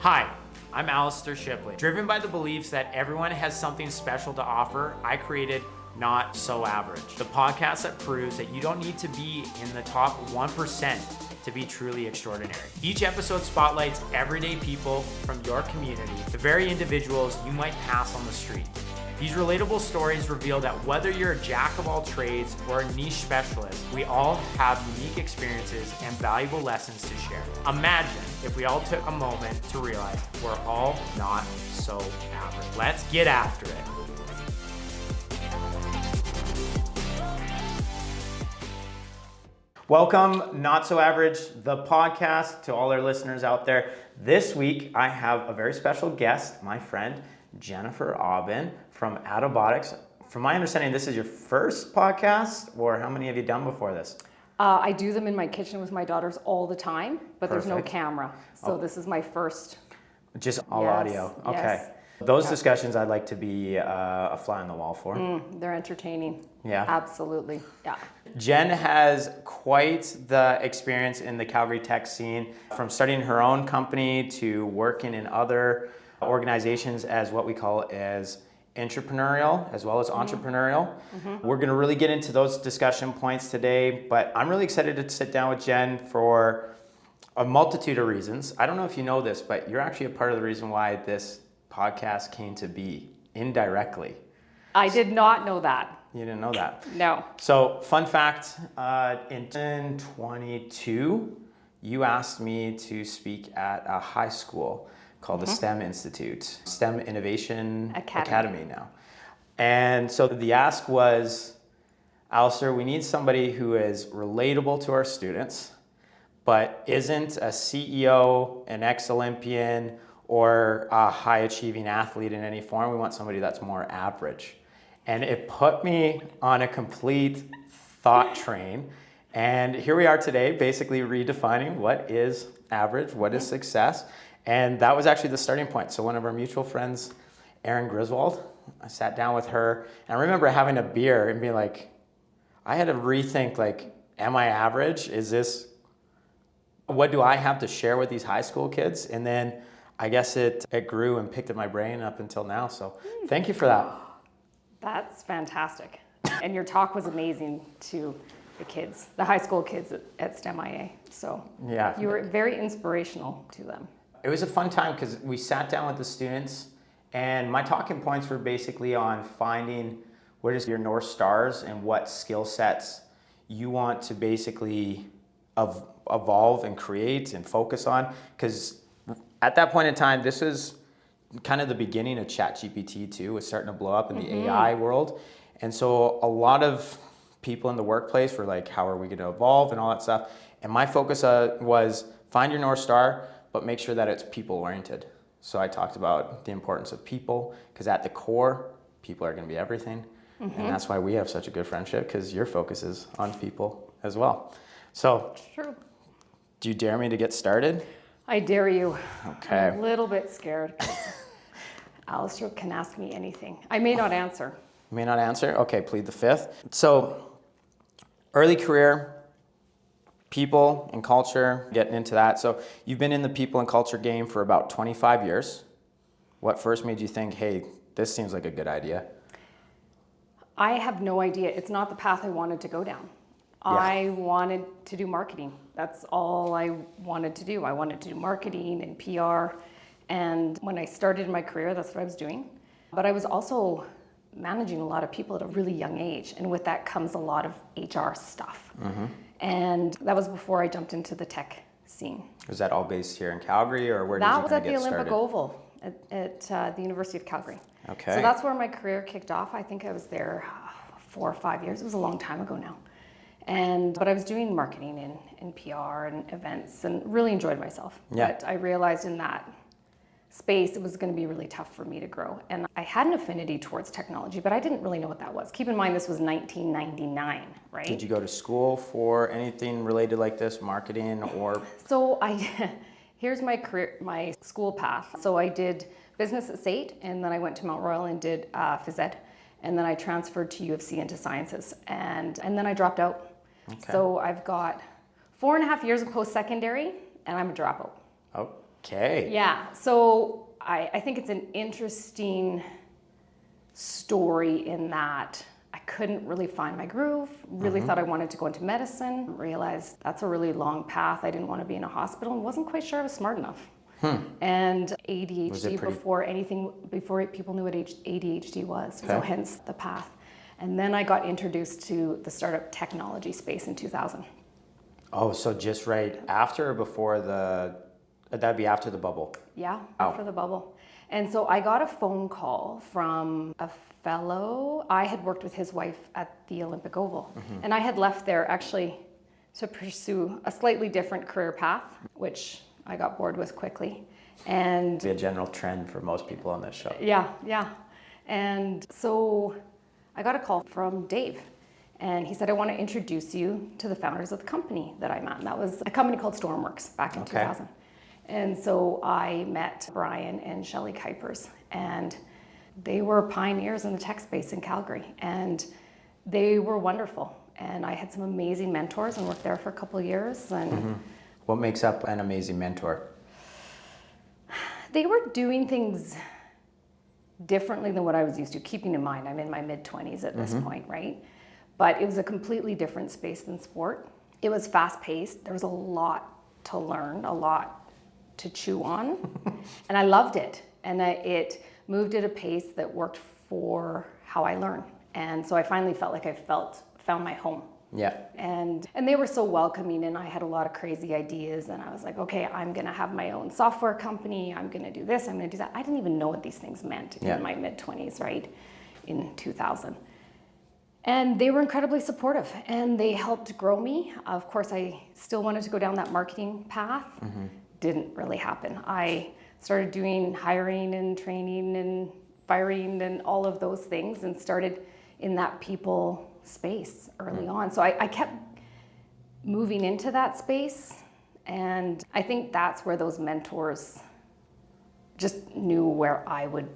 Hi, I'm Alistair Shipley. Driven by the beliefs that everyone has something special to offer, I created Not So Average, the podcast that proves that you don't need to be in the top 1% to be truly extraordinary. Each episode spotlights everyday people from your community, the very individuals you might pass on the street. These relatable stories reveal that whether you're a jack of all trades or a niche specialist, we all have unique experiences and valuable lessons to share. Imagine if we all took a moment to realize we're all not so average. Let's get after it. Welcome, Not So Average, the podcast, to all our listeners out there. This week, I have a very special guest, my friend, Jennifer Aubin from Adaptability. From my understanding, this is your first podcast, or how many have you done before this? I do them in my kitchen with my daughters all the time, but Perfect. There's no camera. So This is my first. Just all audio. Okay. Yes. Those discussions I'd like to be a fly on the wall for. They're entertaining. Yeah. Absolutely. Yeah. Jen has quite the experience in the Calgary tech scene, from starting her own company to working in other organizations as what we call as entrepreneurial as well as entrepreneurial. We're going to really get into those discussion points today, but I'm really excited to sit down with Jen for a multitude of reasons. I don't know if you know this, but you're actually a part of the reason why this podcast came to be, indirectly. I did not know that. You didn't know that? No. So, fun fact, in 2022, you asked me to speak at a high school called the STEM Institute, STEM Innovation Academy now. And so the ask was, Alistair, we need somebody who is relatable to our students, but isn't a CEO, an ex-Olympian, or a high-achieving athlete in any form. We want somebody that's more average. And it put me on a complete thought train. And here we are today, basically redefining what is average, what is success. And that was actually the starting point. So one of our mutual friends, Erin Griswold, I sat down with her, and I remember having a beer and being like, I had to rethink, like, am I average? What do I have to share with these high school kids? And then I guess it grew and picked at my brain up until now. So thank you for that. That's fantastic. And your talk was amazing to the kids, the high school kids at STEM IA. So yeah, you were very inspirational to them. It was a fun time because we sat down with the students, and my talking points were basically on finding what is your North Stars and what skill sets you want to basically evolve and create and focus on. Because at that point in time, this was kind of the beginning of ChatGPT too. Was starting to blow up in the AI world. And so a lot of people in the workplace were like, how are we going to evolve and all that stuff? And my focus was find your North Star, but make sure that it's people-oriented. So I talked about the importance of people, because at the core, people are going to be everything. And that's why we have such a good friendship, because your focus is on people as well. So, True. Do you dare me to get started? I dare you. Okay. I'm a little bit scared. Alistair can ask me anything. I may not answer. You may not answer? Okay, plead the fifth. So, early career, people and culture, getting into that. So you've been in the people and culture game for about 25 years. What first made you think, hey, this seems like a good idea? I have no idea. It's not the path I wanted to go down. Yeah. I wanted to do marketing. That's all I wanted to do. I wanted to do marketing and PR. And when I started my career, that's what I was doing. But I was also managing a lot of people at a really young age. And with that comes a lot of HR stuff. And that was before I jumped into the tech scene. Was that all based here in Calgary, or where did you That was kind at of the get Olympic started? Oval at the University of Calgary. Okay. So that's where my career kicked off. I think I was there 4 or 5 years. It was a long time ago now. But I was doing marketing and PR and events and really enjoyed myself. Yeah. But I realized in that space, it was going to be really tough for me to grow. And I had an affinity towards technology, but I didn't really know what that was. Keep in mind, this was 1999, right? Did you go to school for anything related like this, marketing or? So here's my career, my school path. So I did business at SAIT, and then I went to Mount Royal and did phys ed. And then I transferred to U of C into sciences. And then I dropped out. Okay. So I've got 4.5 years of post-secondary, and I'm a dropout. Oh. Okay. Yeah, so I think it's an interesting story in that I couldn't really find my groove, really thought I wanted to go into medicine, realized that's a really long path. I didn't want to be in a hospital and wasn't quite sure I was smart enough. And ADHD before people knew what ADHD was, so hence the path. And then I got introduced to the startup technology space in 2000. Oh, so just right after or before that'd be after the bubble? Yeah, after the bubble. And so I got a phone call from a fellow. I had worked with his wife at the Olympic Oval. And I had left there actually to pursue a slightly different career path, which I got bored with quickly. And Be a general trend for most people on this show. yeah. And so I got a call from Dave. And he said, I want to introduce you to the founders of the company that I'm at. And that was a company called Stormworks back in 2000. And so I met Brian and Shelley Kuipers, and they were pioneers in the tech space in Calgary, and they were wonderful. And I had some amazing mentors and worked there for a couple of years. And What makes up an amazing mentor? they were doing things differently than what I was used to, keeping in mind I'm in my mid-20s at this point, right? But it was a completely different space than sport. It was fast-paced. There was a lot to learn, a lot to chew on, and I loved it. And it moved at a pace that worked for how I learn. And so I finally felt like I found my home. Yeah. And they were so welcoming, and I had a lot of crazy ideas, and I was like, okay, I'm gonna have my own software company, I'm gonna do this, I'm gonna do that. I didn't even know what these things meant in my mid-20s, right, in 2000. And they were incredibly supportive, and they helped grow me. Of course, I still wanted to go down that marketing path. Didn't really happen. I started doing hiring and training and firing and all of those things, and started in that people space early on. So I kept moving into that space, and I think that's where those mentors just knew where I would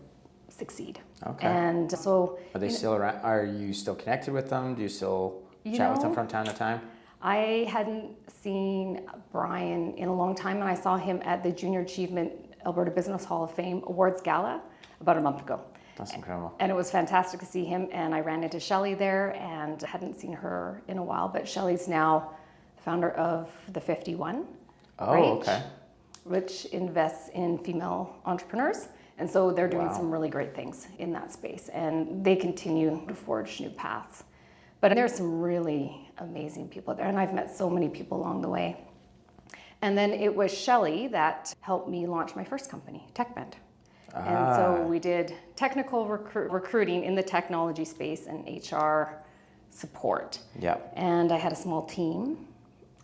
succeed. Okay. And so Are they still around? Are you still connected with them? Do you still chat with them from time to time? I hadn't seen Brian in a long time, and I saw him at the Junior Achievement Alberta Business Hall of Fame Awards Gala about a month ago. That's incredible. And it was fantastic to see him, and I ran into Shelley there and hadn't seen her in a while, but Shelley's now the founder of the 51, Okay. which invests in female entrepreneurs. And so they're doing some really great things in that space, and they continue to forge new paths. But there's some really amazing people there, and I've met so many people along the way. And then it was Shelley that helped me launch my first company, TechBend. And so we did technical recruiting in the technology space and HR support. Yeah. And I had a small team,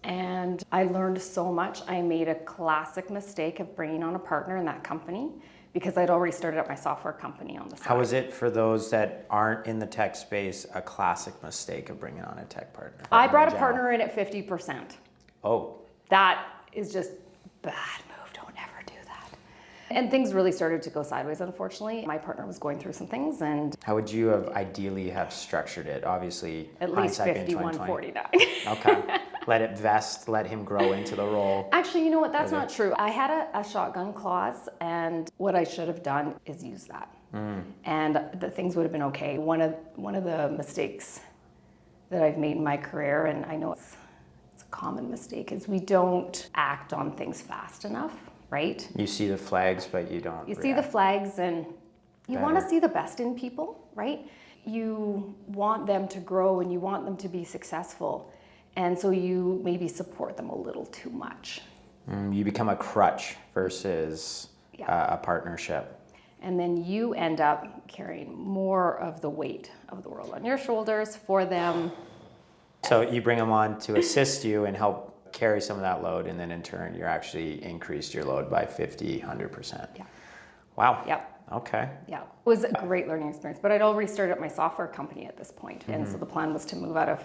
and I learned so much. I made a classic mistake of bringing on a partner in that company, because I'd already started up my software company on the side. How is it for those that aren't in the tech space a classic mistake of bringing on a tech partner? I brought a partner in at 50%. Oh. That is just bad move. Don't ever do that. And things really started to go sideways, unfortunately. My partner was going through some things, and How would you have ideally have structured it? Obviously, at least hindsight being 51-49. Okay. Let it vest, let him grow into the role. Actually, you know what? That's not true. I had a shotgun clause, and what I should have done is use that. And the things would have been okay. One of the mistakes that I've made in my career, and I know it's a common mistake, is we don't act on things fast enough, right? You see the flags, but you don't You see the flags, and you want to see the best in people, right? You want them to grow, and you want them to be successful. And so you maybe support them a little too much. You become a crutch versus a partnership. And then you end up carrying more of the weight of the world on your shoulders for them. So you bring them on to assist you and help carry some of that load, and then in turn, you're actually increased your load by 50, 100%. Yeah. Wow. Yep. Okay. Yeah. It was a great learning experience, but I'd already started up my software company at this point. And so the plan was to move out of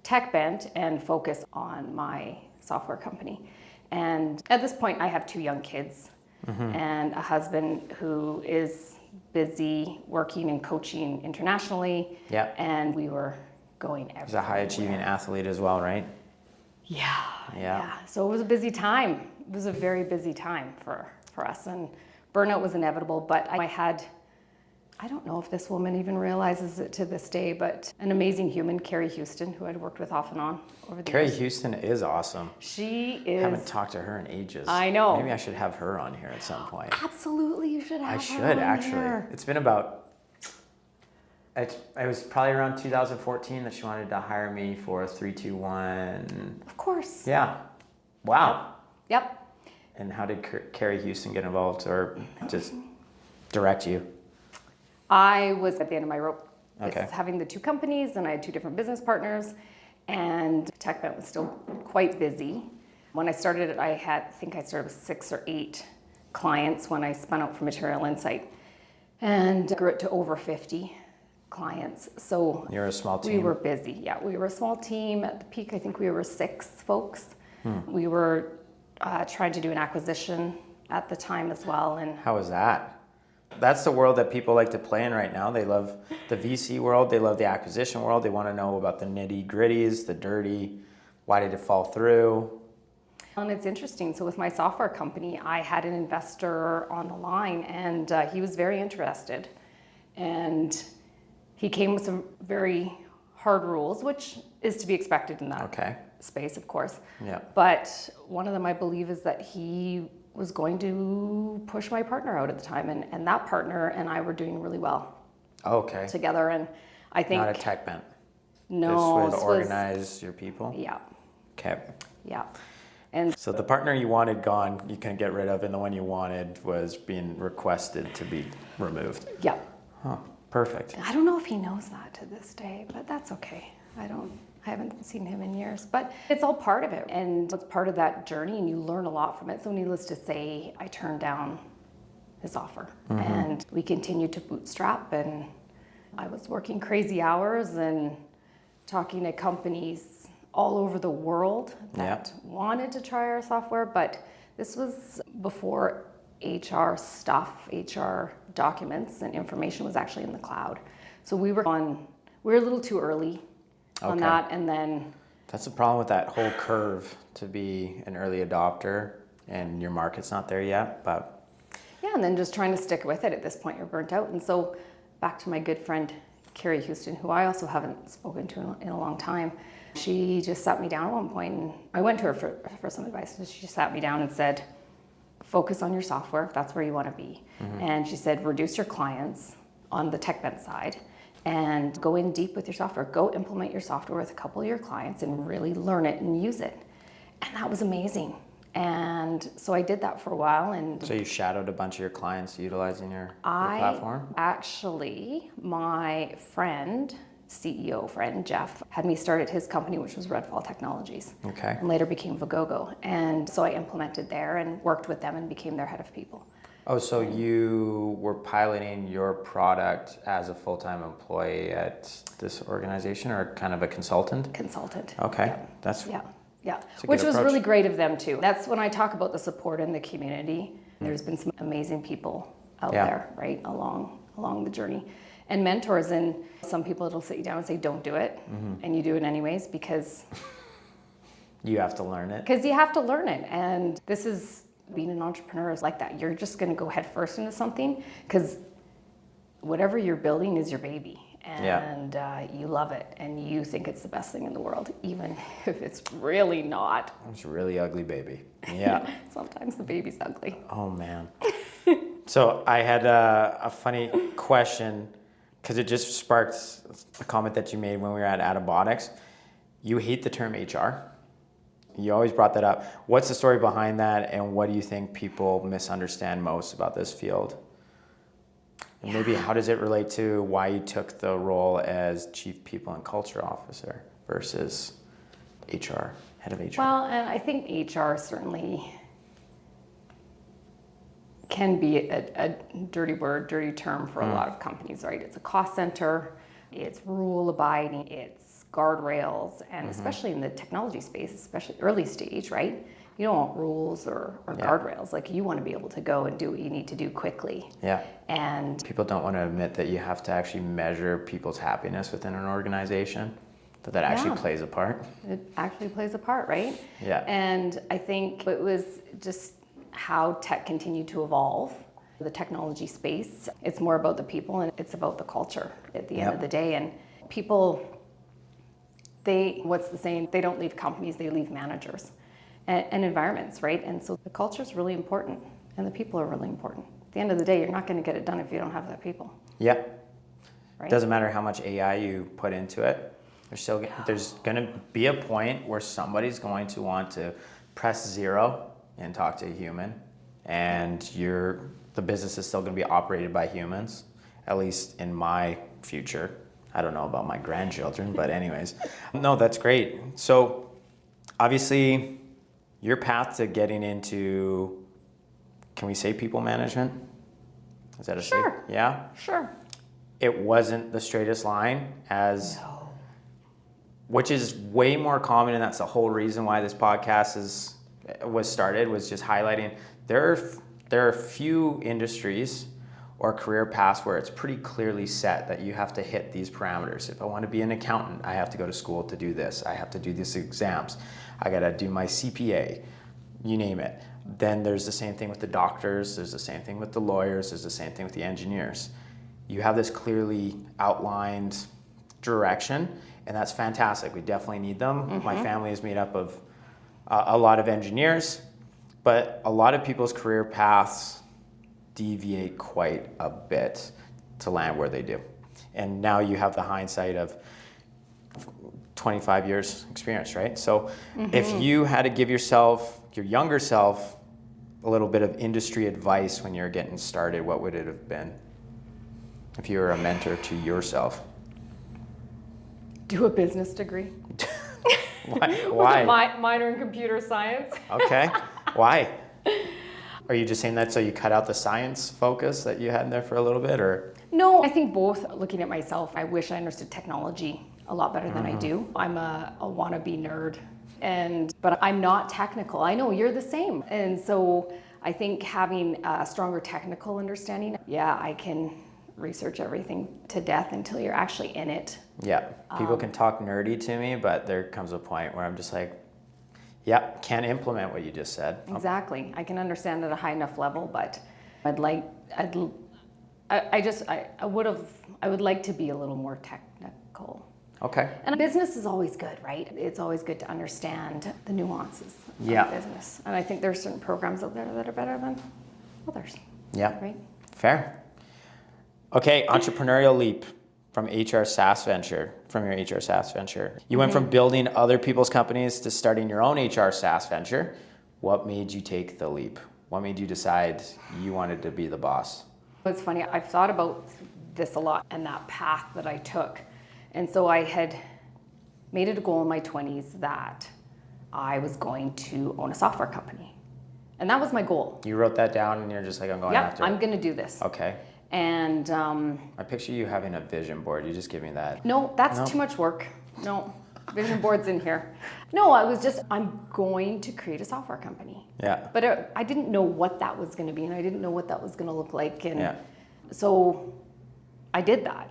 TechBend and focus on my software company. And at this point, I have 2 young kids and a husband who is busy working and coaching internationally. Yeah. And we were going everywhere. He's a high achieving athlete as well, right? Yeah. Yeah. So it was a busy time. It was a very busy time for us, and burnout was inevitable, but I don't know if this woman even realizes it to this day, but an amazing human, Carrie Houston, who I'd worked with off and on over the Carrie years. Houston is awesome. She is. I haven't talked to her in ages. I know. Maybe I should have her on here at some point. Absolutely, you should have I her should on actually. here. It's been about, it was probably around 2014 that she wanted to hire me for a 3-2-1. Of course. Yeah. Wow. Yep. And how did Carrie Houston get involved or just direct you? I was at the end of my rope with Okay. having the 2 companies, and I had 2 different business partners, and TechBent was still quite busy. When I started, I think I started with 6 or 8 clients when I spun out from Material Insight, and grew it to over 50 clients. So You're a small team. we were busy. Yeah, we were a small team. At the peak, I think we were 6 folks. We were trying to do an acquisition at the time as well, and How was that? That's the world that people like to play in right now. They love the VC world. They love the acquisition world. They want to know about the nitty gritties, the dirty. Why did it fall through? And it's interesting. So with my software company, I had an investor on the line, and he was very interested. And he came with some very hard rules, which is to be expected in that Okay. space, of course. Yeah. But one of them, I believe, is that he was going to push my partner out at the time, and that partner and I were doing really well Okay. together. And I think Not a tech bent. no, This would organize your people. yeah, Okay. yeah. And So the partner you wanted gone, you couldn't get rid of, and the one you wanted was being requested to be removed. yeah, Huh. Perfect. I don't know if he knows that to this day, but that's okay. I haven't seen him in years, but it's all part of it, and it's part of that journey, and you learn a lot from it. So needless to say, I turned down his offer, and we continued to bootstrap, and I was working crazy hours and talking to companies all over the world that wanted to try our software, but this was before HR stuff, HR documents and information was actually in the cloud. So we were a little too early on that, and then That's the problem with that whole curve to be an early adopter and your market's not there yet, but yeah, and then just trying to stick with it. At this point, you're burnt out. And so back to my good friend, Carrie Houston, who I also haven't spoken to in a long time. She just sat me down at one point, and I went to her for some advice. And she sat me down and said, focus on your software if that's where you want to be. And she said, reduce your clients on the TechBent side and go in deep with your software. Go implement your software with a couple of your clients and really learn it and use it. And that was amazing. And so I did that for a while. And so you shadowed a bunch of your clients utilizing your platform? Actually, my friend, CEO friend, Jeff, had me start at his company, which was Redfall Technologies. Okay. And later became Vigogo. And so I implemented there and worked with them and became their head of people. Oh, so you were piloting your product as a full-time employee at this organization or kind of a consultant? Consultant. Okay. Yeah. That's Yeah. Yeah. a Which good was approach. really great of them too. That's when I talk about the support in the community. There's been some amazing people out there, right, along the journey. And mentors, and some people that'll sit you down and say, don't do it. And you do it anyways because you have to learn it. you have to learn it. And this is being an entrepreneur is like that. You're just going to go head first into something because whatever you're building is your baby. And you love it and you think it's the best thing in the world, even if it's really not. It's a really ugly baby. Yeah. Sometimes the baby's ugly. Oh, man. So I had a funny question because it just sparked a comment that you made when we were at Adaptability. You hate the term HR. You always brought that up. What's the story behind that, and what do you think people misunderstand most about this field? And maybe how does it relate to why you took the role as Chief People and Culture Officer versus HR, head of HR? Well, and I think HR certainly can be a dirty word, dirty term for a lot of companies, right? It's a cost center, it's rule abiding, it's guardrails, and especially in the technology space, especially early stage, right? You don't want rules or guardrails. Like you want to be able to go and do what you need to do quickly. Yeah. And People don't want to admit that you have to actually measure people's happiness within an organization. But that actually Yeah. plays a part. It actually plays a part, right? Yeah. And I think it was just how tech continued to evolve. The technology space, it's more about the people and it's about the culture at the end of the day. And people, what's the saying? They don't leave companies, they leave managers and environments, right? And so the culture is really important and the people are really important. At the end of the day, you're not going to get it done if you don't have the people. Yeah. Right? Doesn't matter how much AI you put into it. There's going to be a point where somebody's going to want to press 0 and talk to a human, and the business is still going to be operated by humans, at least in my future. I don't know about my grandchildren, but anyways. No, that's great. So obviously your path to getting into, can we say people management? Is that a Sure. Yeah? Sure. It wasn't the straightest line No. which is way more common, and that's the whole reason why this podcast was started, was just highlighting there are few industries or career paths where it's pretty clearly set that you have to hit these parameters. If I want to be an accountant, I have to go to school to do this. I have to do these exams. I got to do my CPA, you name it. Then there's the same thing with the doctors. There's the same thing with the lawyers. There's the same thing with the engineers. You have this clearly outlined direction, and that's fantastic. We definitely need them. Mm-hmm. My family is made up of a lot of engineers, but a lot of people's career paths deviate quite a bit to land where they do. And now you have the hindsight of 25 years experience, right? So if you had to give yourself, your younger self, a little bit of industry advice when you're getting started, what would it have been? If you were a mentor to yourself. Do a business degree. Why? With a minor in computer science. Okay. Why? Are you just saying that so you cut out the science focus that you had in there for a little bit, or? No, I think both. Looking at myself, I wish I understood technology a lot better than I do. I'm a wannabe nerd, but I'm not technical. I know you're the same. And so I think having a stronger technical understanding, I can research everything to death until you're actually in it. Yeah, people can talk nerdy to me, but there comes a point where I'm just like, can't implement what you just said. Exactly. I can understand at a high enough level, but I would like to be a little more technical. Okay. And business is always good, right? It's always good to understand the nuances of business. And I think there's certain programs out there that are better than others. Yeah. Right? Fair. Okay, entrepreneurial leap from your HR SaaS venture. You went from building other people's companies to starting your own HR SaaS venture. What made you take the leap? What made you decide you wanted to be the boss? It's funny, I've thought about this a lot and that path that I took. And so I had made it a goal in my 20s that I was going to own a software company. And that was my goal. You wrote that down and you're just like, I'm going after it. I'm going to do this. Okay. And I picture you having a vision board. You just give me that. No, that's too much work. No, vision board's in here. No, I'm going to create a software company. Yeah. But I didn't know what that was going to be, and I didn't know what that was going to look like. And so I did that.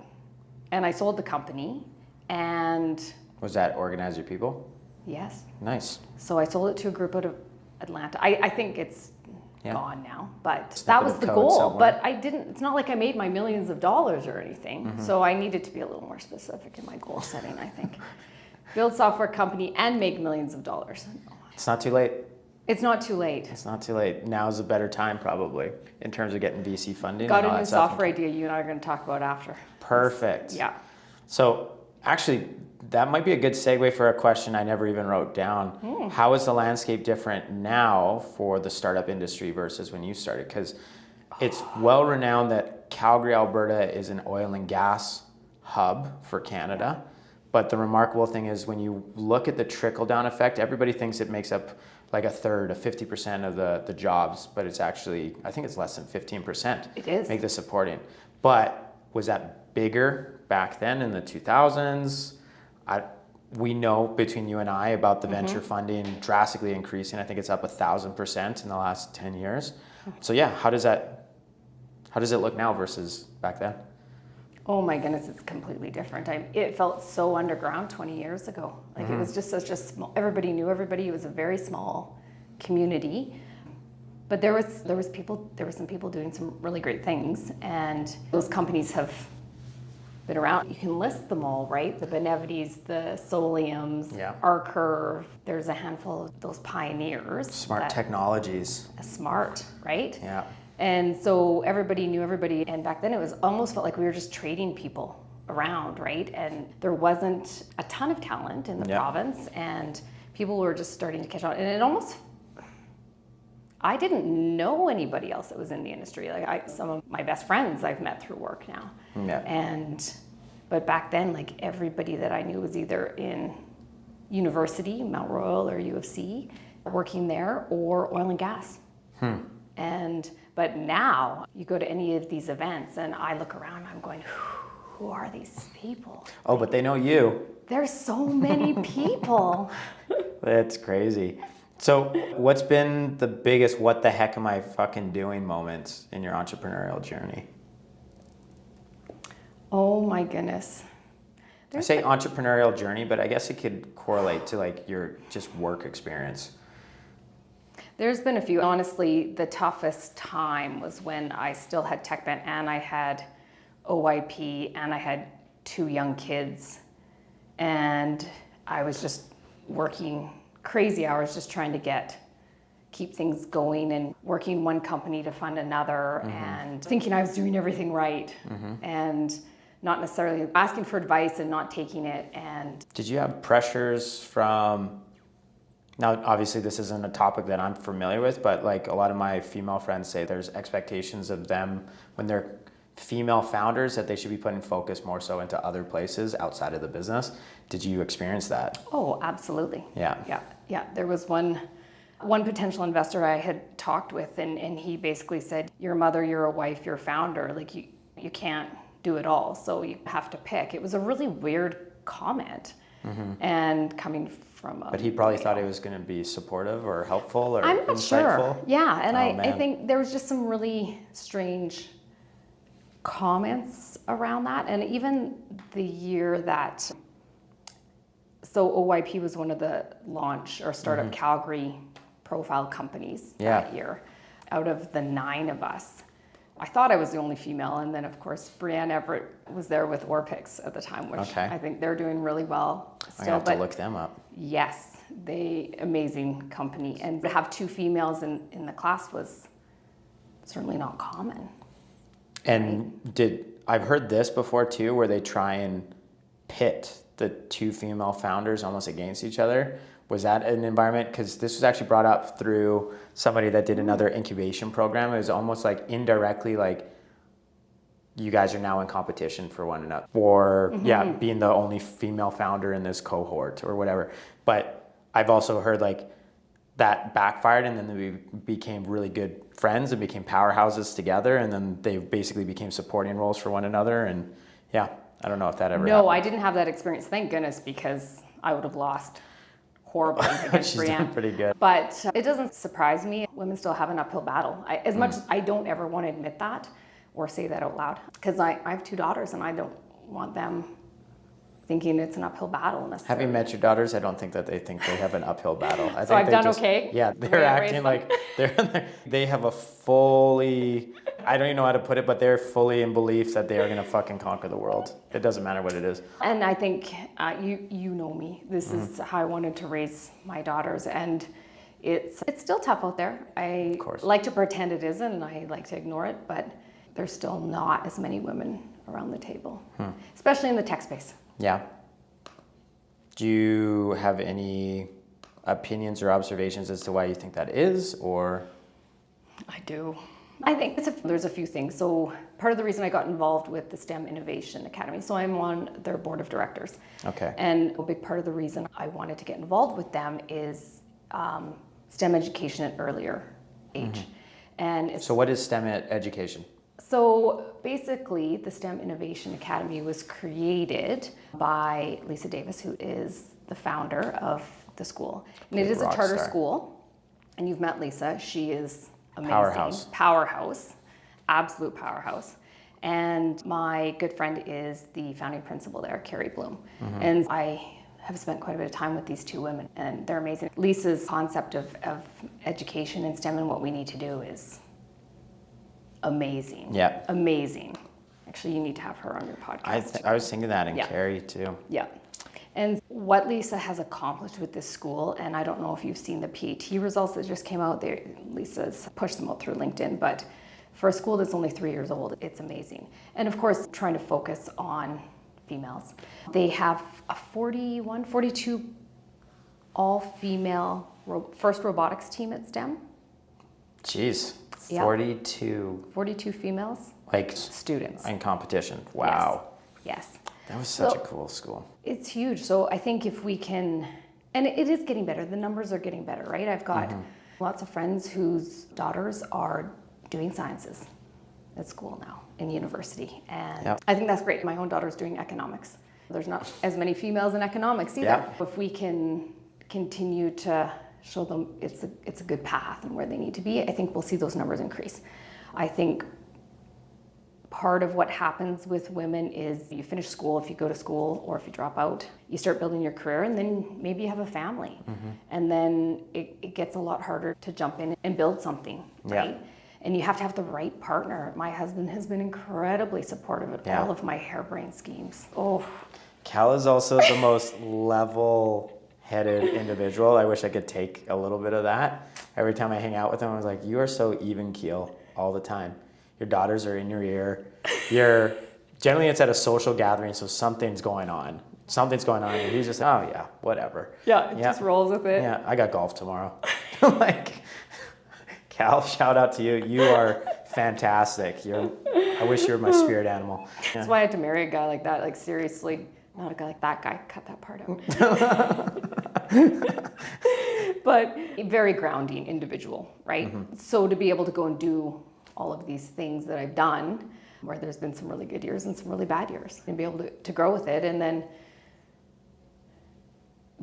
And I sold the company, and... Was that Organize Your People? Yes. Nice. So I sold it to a group out of Atlanta. I think it's gone now, but Snip that of was the code goal. somewhere. But it's not like I made my millions of dollars or anything. So I needed to be a little more specific in my goal setting, I think. Build software company and make millions of dollars. It's not too late. It's not too late. It's not too late. Now's a better time probably in terms of getting VC funding. Got a new software idea you and I are going to talk about after. Perfect. Yeah. So actually, that might be a good segue for a question I never even wrote down. How is the landscape different now for the startup industry versus when you started? Because it's well renowned that Calgary, Alberta is an oil and gas hub for Canada. But the remarkable thing is when you look at the trickle-down effect, everybody thinks it makes up like a third of 50% of the jobs, but it's actually, I think it's less than 15%. It is. Make the supporting. But was that bigger back then in the 2000s? We know between you and I about the venture funding drastically increasing. I think it's up 1,000% in the last 10 years. So how does it look now versus back then? Oh my goodness, it's completely different. It felt so underground 20 years ago. Like it was just such a small, everybody knew everybody. It was a very small community. But there were some people doing some really great things, and those companies have been around. You can list them all, right? The Benevities, the Soliums, Yeah. R-Curve. There's a handful of those pioneers. Smart technologies. Smart, right? Yeah. And so everybody knew everybody, and back then it was almost felt like we were just trading people around, right? And there wasn't a ton of talent in the province, and people were just starting to catch on. And it almost, I didn't know anybody else that was in the industry. Like some of my best friends I've met through work now. Yeah. But back then, like everybody that I knew was either in university, Mount Royal or U of C, working there, or oil and gas. But now you go to any of these events and I look around and I'm going, who are these people? Oh, but they know you. There's so many people. That's crazy. So what's been the biggest what the heck am I fucking doing moments in your entrepreneurial journey? Oh my goodness. I say entrepreneurial journey, but I guess it could correlate to like your just work experience. There's been a few. Honestly, the toughest time was when I still had TechBent and I had OIP and I had 2 young kids. And I was just working crazy hours just trying to keep things going and working one company to fund another and thinking I was doing everything right and not necessarily asking for advice and not taking it. And did you have pressures from, now obviously this isn't a topic that I'm familiar with, but like a lot of my female friends say there's expectations of them when they're female founders that they should be putting focus more so into other places outside of the business. Did you experience that? Oh, absolutely. Yeah. Yeah. There was one potential investor I had talked with, and he basically said, "You're a mother, you're a wife, you're a founder. Like you can't do it all, so you have to pick." It was a really weird comment, and coming from a But he probably thought it was going to be supportive or helpful or I'm not insightful. sure. Yeah, and I man. think there was just some really strange comments around that, and even the year that. So OYP was one of the launch or startup Calgary profile companies that year. Out of the 9 of us, I thought I was the only female, and then of course Brianne Everett was there with Orpix at the time, which I think they're doing really well still. I have to look them up. Yes, amazing company, and to have 2 females in the class was certainly not common. And I've heard this before too, where they try and pit the 2 female founders almost against each other. Was that an environment? Because this was actually brought up through somebody that did another incubation program. It was almost like indirectly like you guys are now in competition for one another. Or being the only female founder in this cohort or whatever. But I've also heard like that backfired and then we became really good friends and became powerhouses together, and then they basically became supporting roles for one another. And I don't know if that ever happened. No, I didn't have that experience, thank goodness, because I would have lost horribly against She's Brianne. doing pretty good. But it doesn't surprise me. Women still have an uphill battle. As much as I don't ever want to admit that or say that out loud, because I have 2 daughters and I don't want them thinking it's an uphill battle necessarily. Having met your daughters, I don't think that they think they have an uphill battle. I So think I've done okay? Yeah, they're acting like they have a fully, I don't even know how to put it, but they're fully in belief that they are going to fucking conquer the world. It doesn't matter what it is. And I think you know me. This is how I wanted to raise my daughters, and it's still tough out there. I like to pretend it isn't, and I like to ignore it, but there's still not as many women around the table, especially in the tech space. Yeah. Do you have any opinions or observations as to why you think that is, or? I do. I think there's a few things. So part of the reason I got involved with the STEM Innovation Academy, so I'm on their board of directors. Okay. And a big part of the reason I wanted to get involved with them is STEM education at earlier age. And so what is STEM education? So basically, the STEM Innovation Academy was created by Lisa Davis, who is the founder of the school. And it is a charter school. And you've met Lisa. She is amazing. Powerhouse. Absolute powerhouse. And my good friend is the founding principal there, Carrie Bloom. And I have spent quite a bit of time with these two women, and they're amazing. Lisa's concept of education in STEM and what we need to do is amazing. Yeah. Amazing. Actually, you need to have her on your podcast. I was thinking that, and Yeah. Carrie too. Yeah. And what Lisa has accomplished with this school, and I don't know if you've seen the PAT results that just came out, Lisa's pushed them out through LinkedIn, but for a school that's only 3 years old, it's amazing. And of course, trying to focus on females. They have a 42 all-female first robotics team at STEM. Jeez, Yeah. 42 females. like Students. in competition. Wow. Yes. That was such a cool school. It's huge. So I think if we can, and it is getting better. The numbers are getting better, right? I've got lots of friends whose daughters are doing sciences at school now, in university. And I think that's great. My own daughter's doing economics. There's not as many females in economics either. Yeah. If we can continue to show them it's a good path and where they need to be, I think we'll see those numbers increase. I think part of what happens with women is you finish school, if you go to school, or if you drop out, you start building your career, and then maybe you have a family. And then it gets a lot harder to jump in and build something, right? And you have to have the right partner. My husband has been incredibly supportive of all of my harebrained schemes. Oh. Cal is also the most level-headed individual. I wish I could take a little bit of that. Every time I hang out with him, I was like, you are so even keel all the time. Your daughters are in your ear. Generally it's at a social gathering, so something's going on. And he's just, oh yeah, whatever. Yeah, it just rolls with it. Yeah, I got golf tomorrow. Like, Cal, shout out to you. You are fantastic. I wish you were my spirit animal. That's why I had to marry a guy like that. Like, seriously, not a guy like that guy. Cut that part out. But a very grounding individual, right? So to be able to go and do all of these things that I've done, where there's been some really good years and some really bad years, and be able to grow with it. And then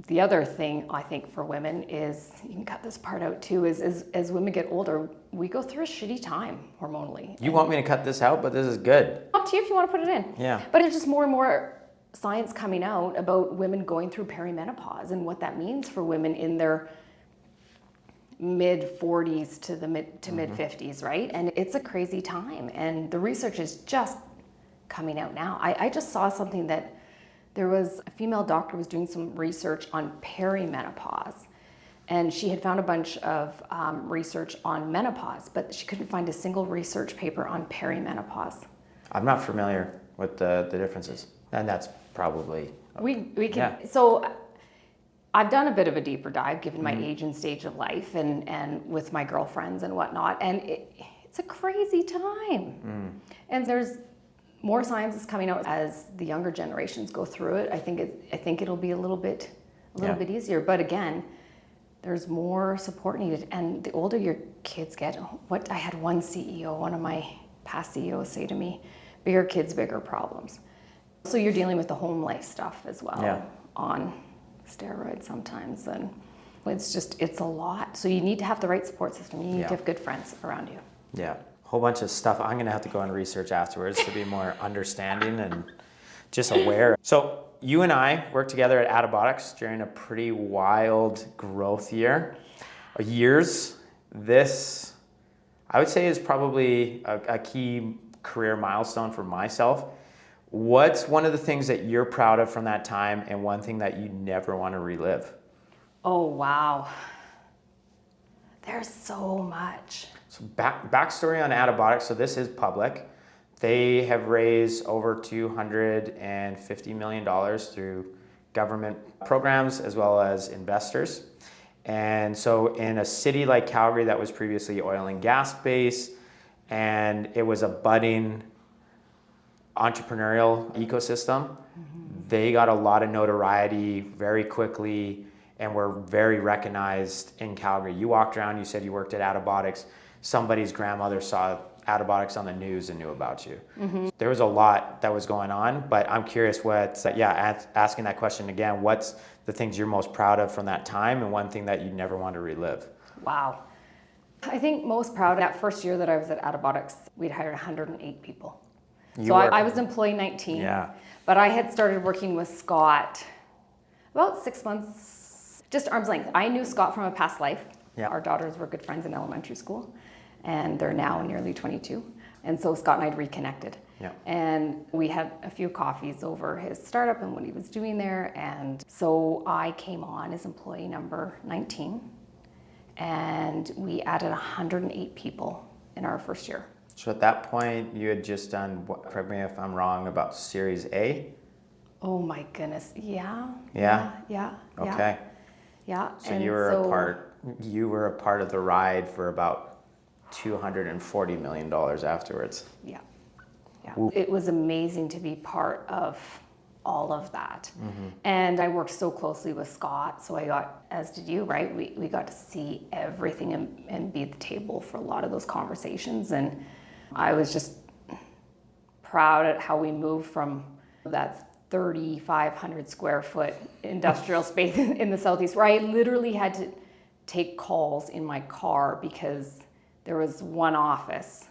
the other thing I think for women is, you can cut this part out too, is as women get older, we go through a shitty time hormonally. You want me to cut this out, but this is good. Up to you if you want to put it in. Yeah. But it's just more and more science coming out about women going through perimenopause and what that means for women in their mid 40s to mid 50s, right? And it's a crazy time, and the research is just coming out now. I just saw something that there was a female doctor was doing some research on perimenopause, and she had found a bunch of research on menopause, but she couldn't find a single research paper on perimenopause. I'm not familiar with the differences, and that's probably we can. So I've done a bit of a deeper dive, given my age and stage of life, and with my girlfriends and whatnot, and it's a crazy time. And there's more science is coming out as the younger generations go through it. I think it'll be a little bit easier. But again, there's more support needed, and the older your kids get, I had one CEO, one of my past CEOs, say to me, "Bigger kids, bigger problems." So you're dealing with the home life stuff as well on steroids sometimes, and it's a lot. So you need to have the right support system. You need to have good friends around you. Yeah, whole bunch of stuff. I'm gonna have to go and research afterwards to be more understanding and just aware. So you and I worked together at Adaptability during a pretty wild growth years. This, I would say, is probably a key career milestone for myself. What's one of the things that you're proud of from that time, and one thing that you never want to relive? Oh, wow. There's so much. So backstory on Adaptability. So this is public. They have raised over $250 million through government programs as well as investors. And so in a city like Calgary that was previously oil and gas based, and it was a budding entrepreneurial ecosystem, they got a lot of notoriety very quickly and were very recognized in Calgary. You walked around, you said you worked at Adaptability. Somebody's grandmother saw Adaptability on the news and knew about you. There was a lot that was going on, but I'm curious asking that question again, what's the things you're most proud of from that time, and one thing that you never want to relive? Wow. I think most proud, that first year that I was at Adaptability, we'd hired 108 people. So I was employee 19. Yeah. But I had started working with Scott about 6 months, just arm's length. I knew Scott from a past life. Yeah. Our daughters were good friends in elementary school, and they're now nearly 22. And so Scott and I had reconnected. Yeah. And we had a few coffees over his startup and what he was doing there. And so I came on as employee number 19, and we added 108 people in our first year. So at that point, you had just done, correct me if I'm wrong, about Series A? Oh my goodness, yeah. Yeah? Yeah. Okay. Yeah. So you were a part of the ride for about $240 million afterwards. Yeah. It was amazing to be part of all of that. Mm-hmm. And I worked so closely with Scott, so I got, as did you, right? We got to see everything and be at the table for a lot of those conversations. And I was just proud at how we moved from that 3,500 square foot industrial space in the Southeast, where I literally had to take calls in my car because there was one office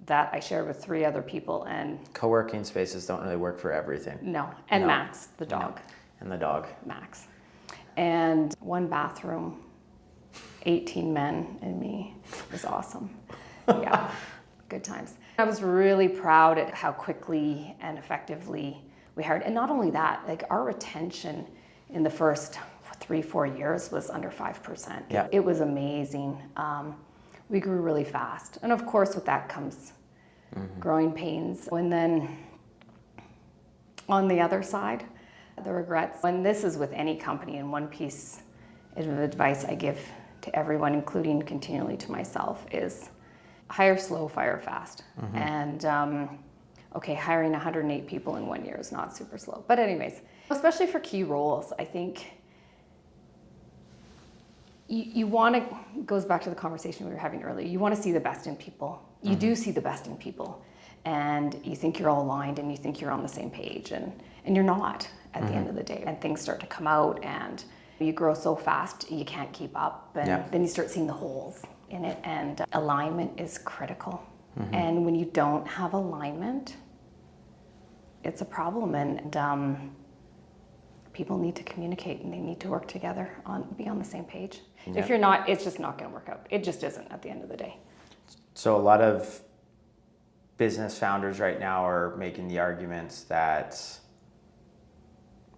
that I shared with 3 other people, and Co-working spaces don't really work for everything. no. Max, the dog. No. And the dog. Max. And 1 bathroom, 18 men and me. It was awesome. Yeah, good times. I was really proud at how quickly and effectively we hired. And not only that, like our retention in the first 3-4 years was under 5%. Yeah. It was amazing. We grew really fast. And of course, with that comes growing pains. And then on the other side, the regrets. And this is with any company, and one piece of advice I give to everyone, including continually to myself, is hire slow, fire fast. And hiring 108 people in 1 year is not super slow. But anyways, especially for key roles, I think you want to, goes back to the conversation we were having earlier, you want to see the best in people. You do see the best in people. And you think you're all aligned and you think you're on the same page. And you're not at the end of the day. And things start to come out and you grow so fast you can't keep up. And then you start seeing the holes in it. And alignment is critical. And when you don't have alignment, it's a problem. And people need to communicate and they need to work together, be on the same page. If you're not, it's just not going to work out. It just isn't at the end of the day. So a lot of business founders right now are making the arguments that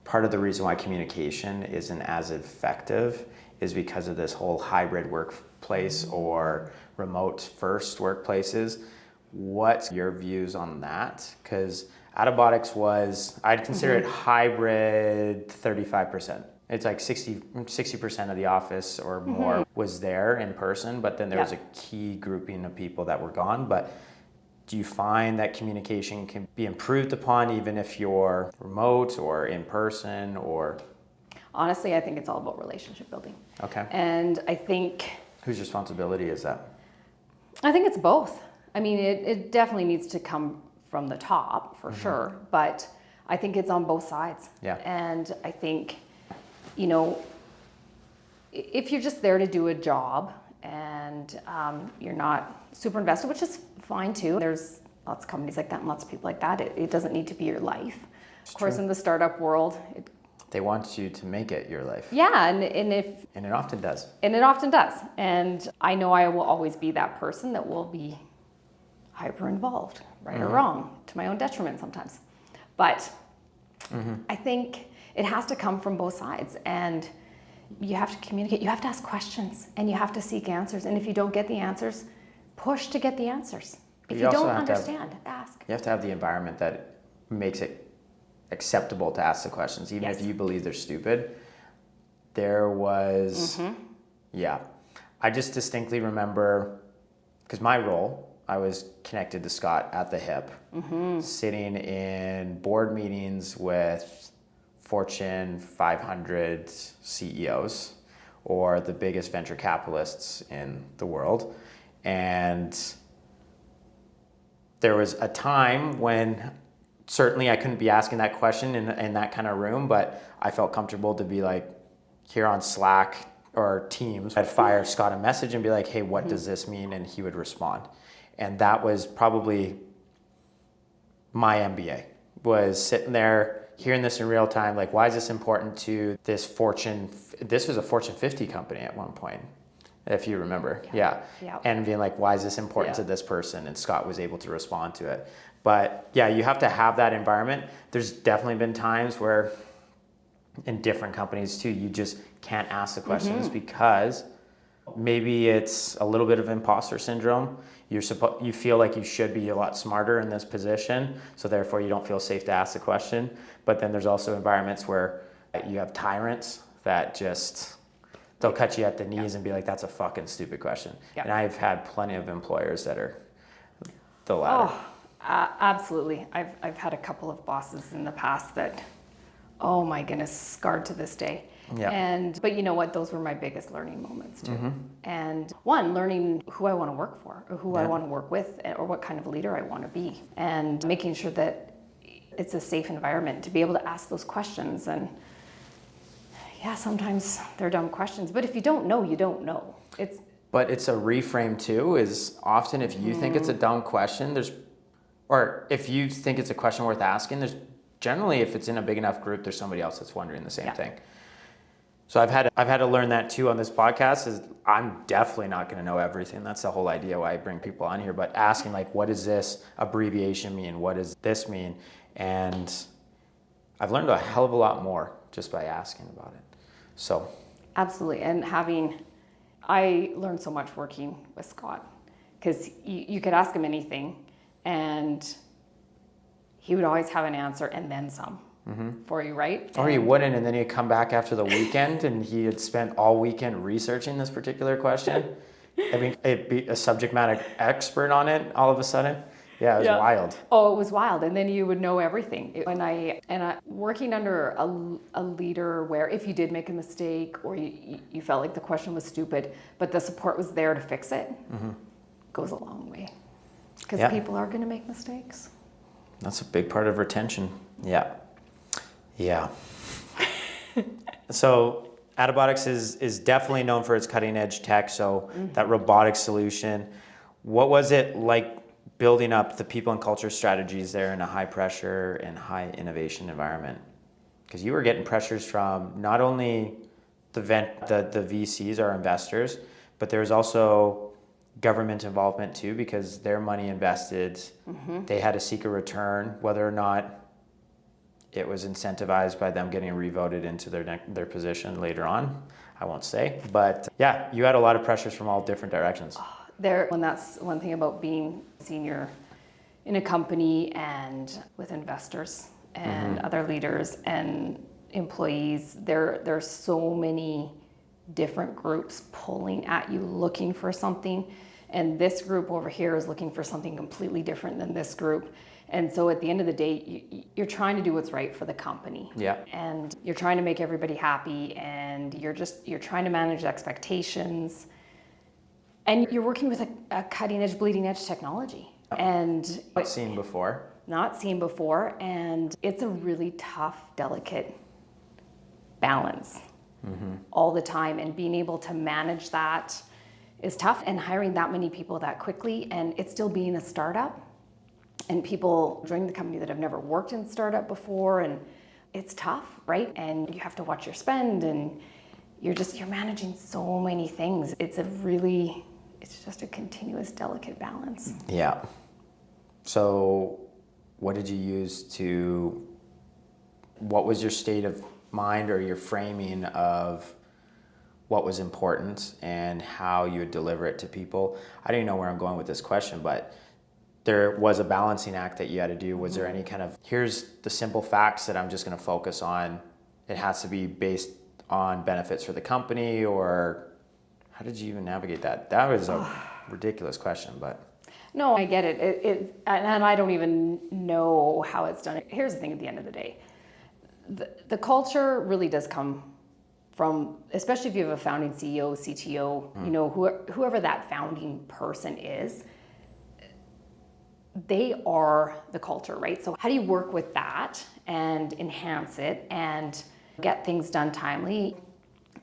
part of the reason why communication isn't as effective is because of this whole hybrid workplace or remote first workplaces. What's your views on that? Because Adabotics I'd consider it hybrid 35%. It's like 60% of the office or more was there in person, but then there was a key grouping of people that were gone. But do you find that communication can be improved upon even if you're remote or in person or? Honestly, I think it's all about relationship building. Okay. And I think... Whose responsibility is that? I think it's both. I mean, it definitely needs to come from the top for sure, but I think it's on both sides. Yeah. And I think, if you're just there to do a job and you're not super invested, which is fine too. There's lots of companies like that and lots of people like that. It doesn't need to be your life. Of course, in the startup world, they want you to make it your life. Yeah, and it often does. And it often does. And I know I will always be that person that will be hyper involved, right or wrong, to my own detriment sometimes. But I think it has to come from both sides, and you have to communicate, you have to ask questions, and you have to seek answers. And if you don't get the answers, push to get the answers. If you don't understand, ask. You have to have the environment that makes it acceptable to ask the questions, even if you believe they're stupid. There was, I just distinctly remember, because my role, I was connected to Scott at the hip, sitting in board meetings with Fortune 500 CEOs or the biggest venture capitalists in the world. And there was a time when certainly I couldn't be asking that question in that kind of room, but I felt comfortable to be like, here on Slack or Teams, I'd fire Scott a message and be like, hey, what does this mean? And he would respond. And that was probably my MBA, was sitting there hearing this in real time, like, why is this important to this was a Fortune 50 company at one point, if you remember. Yeah. And being like, why is this important to this person? And Scott was able to respond to it. But yeah, you have to have that environment. There's definitely been times where in different companies too, you just can't ask the questions because maybe it's a little bit of imposter syndrome. You feel like you should be a lot smarter in this position, so therefore you don't feel safe to ask the question. But then there's also environments where you have tyrants that they'll cut you at the knees and be like, that's a fucking stupid question. And I've had plenty of employers that are the latter. Oh, absolutely. I've had a couple of bosses in the past that, oh my goodness, scarred to this day. But you know what? Those were my biggest learning moments too. And one, learning who I want to work for, or who I want to work with, or what kind of leader I want to be, and making sure that it's a safe environment to be able to ask those questions. And yeah, sometimes they're dumb questions, but if you don't know, you don't know. But it's a reframe too. Is often if you think it's a dumb question, or if you think it's a question worth asking, there's generally, if it's in a big enough group, there's somebody else that's wondering the same thing. So I've had to learn that too on this podcast. Is I'm definitely not going to know everything. That's the whole idea why I bring people on here. But asking like, what does this abbreviation mean? What does this mean? And I've learned a hell of a lot more just by asking about it. So absolutely, and I learned so much working with Scott, because you could ask him anything, and he would always have an answer and then some for you, right? Or he wouldn't, and then he'd come back after the weekend and he had spent all weekend researching this particular question. I mean, it'd be a subject matter expert on it all of a sudden. Yeah, it was wild. Oh, it was wild. And then you would know everything. Working under a leader where if you did make a mistake or you felt like the question was stupid, but the support was there to fix it, goes a long way. Because people are going to make mistakes. That's a big part of retention. Yeah. So Adabotics is definitely known for its cutting edge tech. So that robotic solution, what was it like building up the people and culture strategies there in a high pressure and high innovation environment? Because you were getting pressures from not only the VCs, our investors, but there's also government involvement too, because their money invested, they had to seek a return, whether or not it was incentivized by them getting revoted into their position later on. I won't say, but yeah, you had a lot of pressures from all different directions. And that's one thing about being senior in a company and with investors and other leaders and employees. There's so many different groups pulling at you, looking for something. And this group over here is looking for something completely different than this group. And so at the end of the day, you're trying to do what's right for the company. And you're trying to make everybody happy, and you're trying to manage expectations. And you're working with a cutting edge, bleeding edge technology. And Not seen before. And it's a really tough, delicate balance all the time. And being able to manage that is tough, and hiring that many people that quickly, and it's still being a startup. And people joining the company that have never worked in startup before, and it's tough, right? And you have to watch your spend, and you're managing so many things. It's just a continuous, delicate balance. Yeah. So what did you use what was your state of mind or your framing of what was important and how you would deliver it to people? I don't even know where I'm going with this question, but there was a balancing act that you had to do. Was there any kind of, here's the simple facts that I'm just going to focus on, it has to be based on benefits for the company, or how did you even navigate that? That was a ridiculous question, but. No, I get it. And I don't even know how it's done. Here's the thing at the end of the day. The culture really does come from, especially if you have a founding CEO, CTO, whoever that founding person is, they are the culture, right? So how do you work with that and enhance it and get things done timely?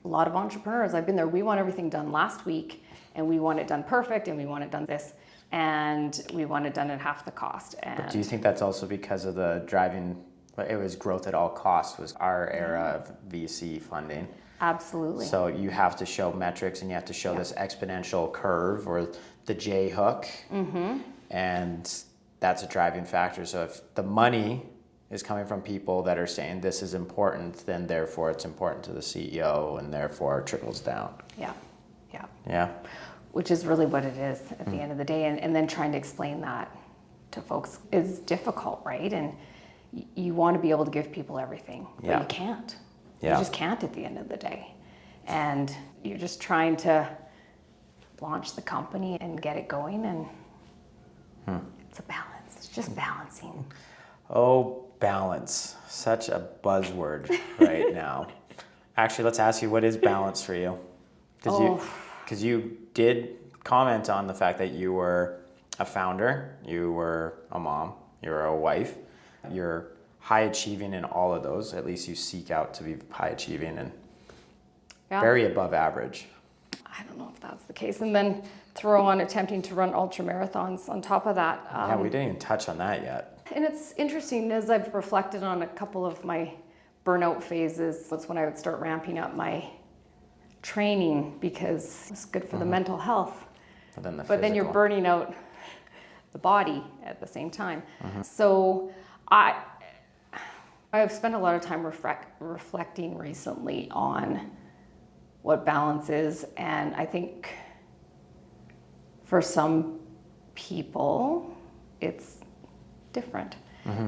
A lot of entrepreneurs, I've been there, we want everything done last week, and we want it done perfect, and we want it done this. and we want it done at half the cost. But do you think that's also because of the driving, it was growth at all costs was our era of VC funding? Absolutely. So you have to show metrics and you have to show this exponential curve or the J hook. And that's a driving factor. So if the money is coming from people that are saying this is important, then therefore it's important to the CEO and therefore it trickles down. Yeah. Which is really what it is at the end of the day. And then trying to explain that to folks is difficult, right? And you want to be able to give people everything, but you can't. You just can't at the end of the day. And you're just trying to launch the company and get it going, and it's a balance. It's just balancing. Oh, balance. Such a buzzword right now. Actually, let's ask you, what is balance for you? Because you did comment on the fact that you were a founder, you were a mom, you were a wife, you're high achieving in all of those. At least you seek out to be high achieving and very above average. I don't know if that's the case. And then throw on attempting to run ultra marathons on top of that. Yeah, we didn't even touch on that yet. And it's interesting, as I've reflected on a couple of my burnout phases, that's when I would start ramping up my training because it's good for the mental health. But then you're burning out the body at the same time. So I've spent a lot of time reflecting recently on what balance is, and I think for some people it's different.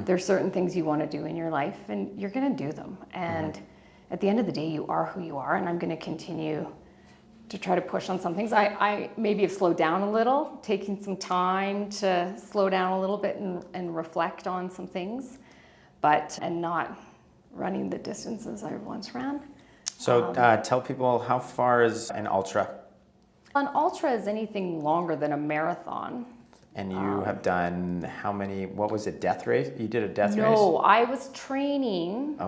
There's certain things you want to do in your life and you're going to do them, and at the end of the day you are who you are, and I'm going to continue to try to push on some things. I maybe have slowed down a little, taking some time to slow down a little bit and reflect on some things, and not running the distances I once ran. So tell people, how far is an ultra? An ultra is anything longer than a marathon. And you have done how many, what was it, death race? You did a death race? No, I was training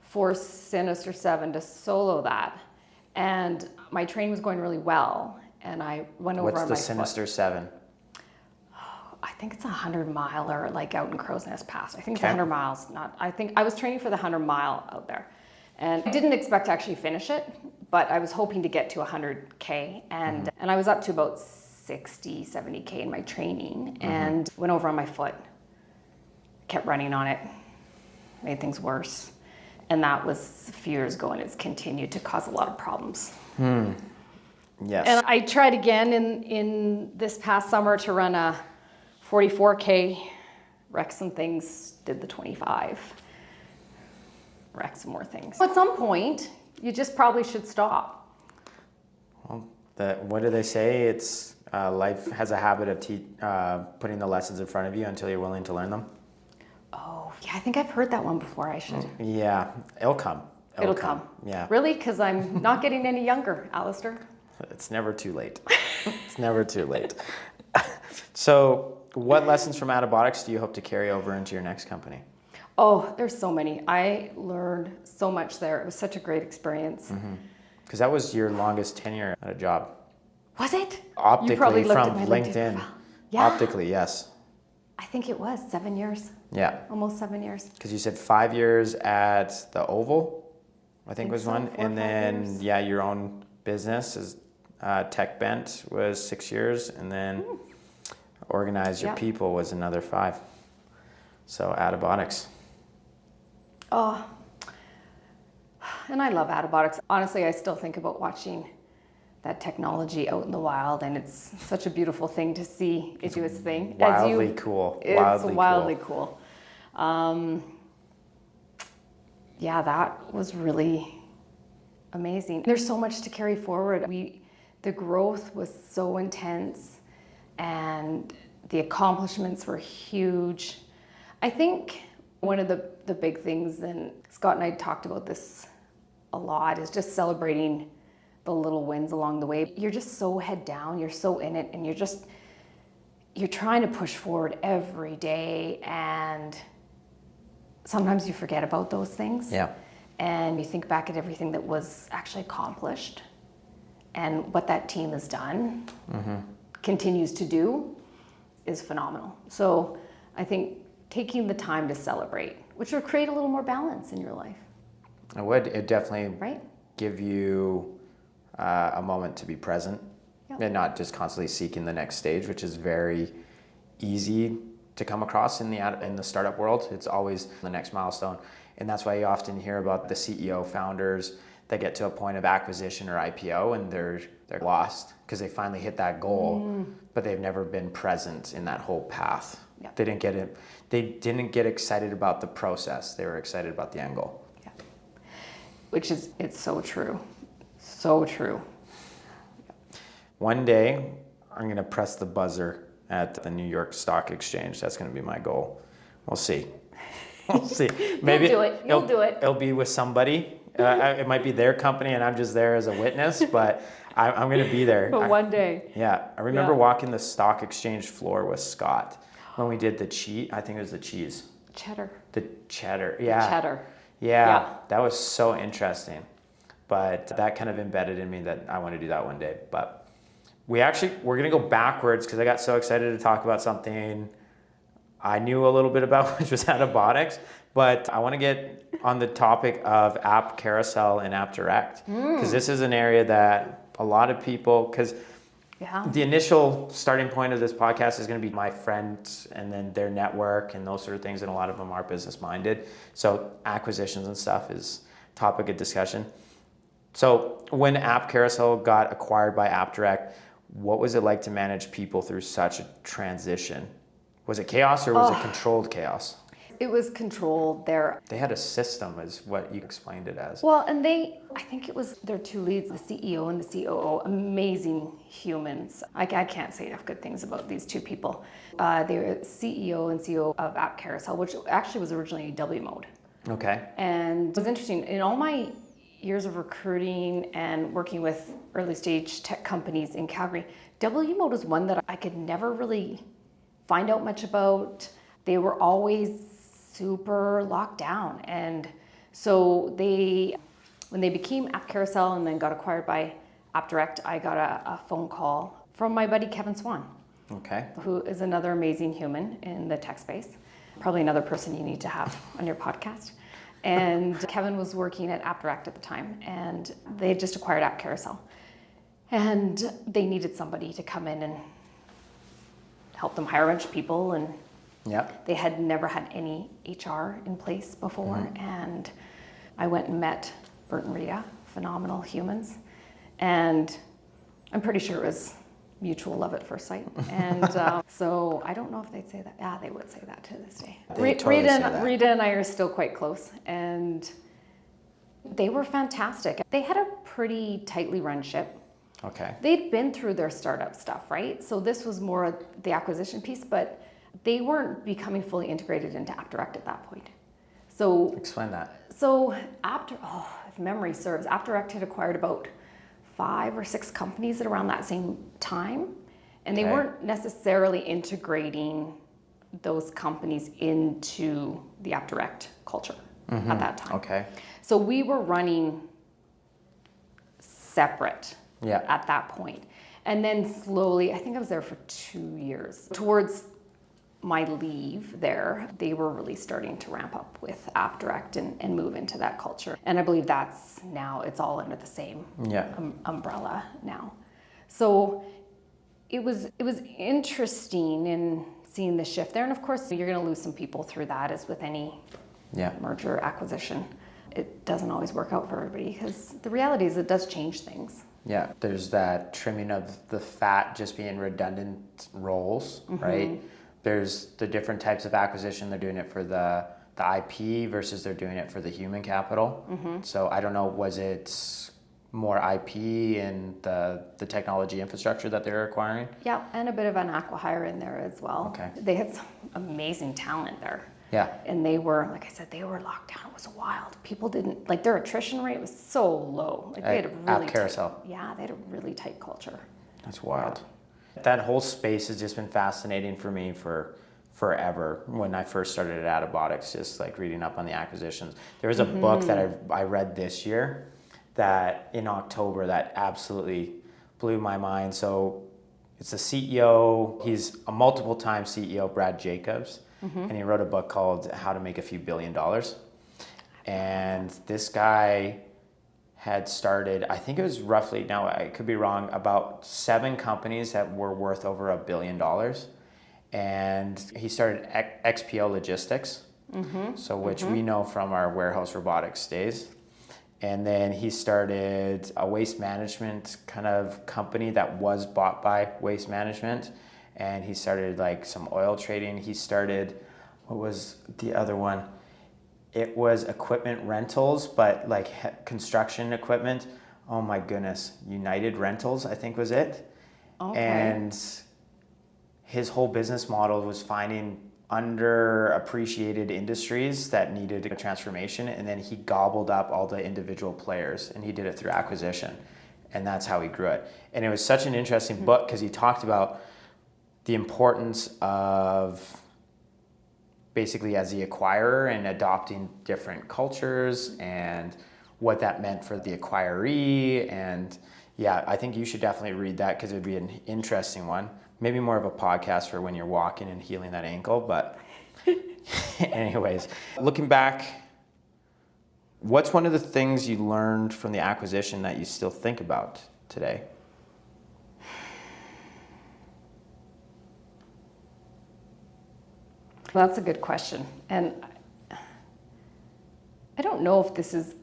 for Sinister 7 to solo that. And my training was going really well. And I went over on my foot. What's the Sinister 7? I think it's a 100-miler, like out in Crow's Nest Pass. I think it's 100 miles. I think I was training for the 100-mile out there. And I didn't expect to actually finish it, but I was hoping to get to 100K. And I was up to about 60, 70K in my training, and went over on my foot. Kept running on it. Made things worse. And that was a few years ago, and it's continued to cause a lot of problems. Yes. And I tried again in this past summer to run a 44K, wrecked some things, did the 25, wrecked some more things. At some point, you just probably should stop. Well, what do they say? It's life has a habit of putting the lessons in front of you until you're willing to learn them. Oh, yeah, I think I've heard that one before. I should. Yeah, it'll come. It'll come. Yeah. Really? Because I'm not getting any younger, Alistair. It's never too late. It's never too late. So, what lessons from Adaptability do you hope to carry over into your next company? Oh, there's so many. I learned so much there. It was such a great experience. Because that was your longest tenure at a job. Was it? Optically, you probably looked from at my LinkedIn. Yeah. Optically, yes. I think it was 7 years. Yeah. Almost 7 years. Because you said 5 years at the Oval, I think was so, one. 4 or And 5 then, years. yeah, your own business is Tech Bent was 6 years. And then Organize Your People was another 5. So Adaptability. Oh, and I love Adaptability. Honestly, I still think about watching that technology out in the wild, and it's such a beautiful thing to see it do its thing. Wildly cool. It's wildly cool. Yeah, that was really amazing. There's so much to carry forward. The growth was so intense, and the accomplishments were huge. I think one of the big things, and Scott and I talked about this a lot, is just celebrating the little wins along the way. You're just so head down, you're so in it, and you're trying to push forward every day, and sometimes you forget about those things. Yeah. And you think back at everything that was actually accomplished and what that team has done. continues to do is phenomenal. So I think taking the time to celebrate, which will create a little more balance in your life. It would. It definitely right? give you a moment to be present and not just constantly seeking the next stage, which is very easy to come across in the startup world. It's always the next milestone. And that's why you often hear about the CEO founders that get to a point of acquisition or IPO and they're lost because they finally hit that goal, but they've never been present in that whole path. Yeah. They didn't get excited about the process. They were excited about the end goal. Yeah. It's so true. So true. One day, I'm going to press the buzzer at the New York Stock Exchange. That's going to be my goal. We'll see. We'll see. Maybe You'll do it. It'll be with somebody. It might be their company, and I'm just there as a witness. But I'm going to be there. But one day. Yeah, I remember walking the stock exchange floor with Scott when we did the cheese. I think it was the cheese. Cheddar. The cheddar. Yeah. Cheddar. Yeah, that was so interesting. But that kind of embedded in me that I want to do that one day. But we're going to go backwards because I got so excited to talk about something I knew a little bit about, which was antibiotics. But I want to get on the topic of App Carousel and App Direct because this is an area that a lot of people, because the initial starting point of this podcast is going to be my friends and then their network and those sort of things, and a lot of them are business minded. So acquisitions and stuff is topic of discussion. So when App Carousel got acquired by App Direct, what was it like to manage people through such a transition? Was it chaos or was it controlled chaos? It was controlled there. They had a system is what you explained it as. Well, and I think it was their two leads, the CEO and the COO, amazing humans. I can't say enough good things about these two people. They were CEO and CEO of App Carousel, which actually was originally W Mode. Okay. And it was interesting. In all my years of recruiting and working with early stage tech companies in Calgary, W Mode was one that I could never really find out much about. They were always super locked down. And so when they became App Carousel and then got acquired by App Direct, I got a phone call from my buddy Kevin Swan. Okay. Who is another amazing human in the tech space. Probably another person you need to have on your podcast. And Kevin was working at App Direct at the time, and they had just acquired App Carousel. And they needed somebody to come in and help them hire a bunch of people, and they had never had any HR in place before. And I went and met Bert and Rita, phenomenal humans. And I'm pretty sure it was mutual love at first sight. And so I don't know if they'd say that. Yeah, they would say that to this day. Rita and I are still quite close, and they were fantastic. They had a pretty tightly run ship. Okay. They'd been through their startup stuff, right? So this was more the acquisition piece, but they weren't becoming fully integrated into App Direct at that point. So explain that. So if memory serves, App Direct had acquired about 5 or 6 companies at around that same time, and they weren't necessarily integrating those companies into the App Direct culture at that time. Okay. So we were running separate at that point. And then slowly, I think I was there for 2 years. Towards my leave there, they were really starting to ramp up with App Direct and move into that culture. And I believe that's now, it's all under the same umbrella now. So it was interesting in seeing the shift there. And of course, you're going to lose some people through that, as with any merger acquisition. It doesn't always work out for everybody, because the reality is it does change things. Yeah, there's that trimming of the fat, just being redundant roles, right? There's the different types of acquisition. They're doing it for the IP versus they're doing it for the human capital. So I don't know, was it more IP and the technology infrastructure that they're acquiring? Yeah, and a bit of an acqui-hire in there as well. Okay. They had some amazing talent there. Yeah. And they were, like I said, they were locked down. It was wild. People didn't, like, their attrition rate was so low. Like, they had a really App Carousel. they had a really tight culture. That's wild. That whole space has just been fascinating for me for forever. When I first started at Adabotics, just like reading up on the acquisitions. There was a book that I read this year that in October that absolutely blew my mind. So It's the CEO. He's a multiple-time CEO, Brad Jacobs, and he wrote a book called How to Make a Few $1 billion. And this guy had started, I think it was roughly, now I could be wrong, about 7 companies that were worth over $1 billion. And he started XPO Logistics, which we know from our warehouse robotics days. And then he started a waste management kind of company that was bought by Waste Management. And he started like some oil trading. He started, what was the other one? It was equipment rentals, but like construction equipment. Oh my goodness. United Rentals, I think was it. Okay. And his whole business model was finding underappreciated industries that needed a transformation, and then he gobbled up all the individual players, and he did it through acquisition, and that's how he grew it. And it was such an interesting book because he talked about the importance of basically as the acquirer and adopting different cultures and what that meant for the acquiree. And yeah, I think you should definitely read that because it would be an interesting one. Maybe more of a podcast for when you're walking and healing that ankle, but anyways, looking back, what's one of the things you learned from the acquisition that you still think about today? Well, that's a good question. And I don't know if this is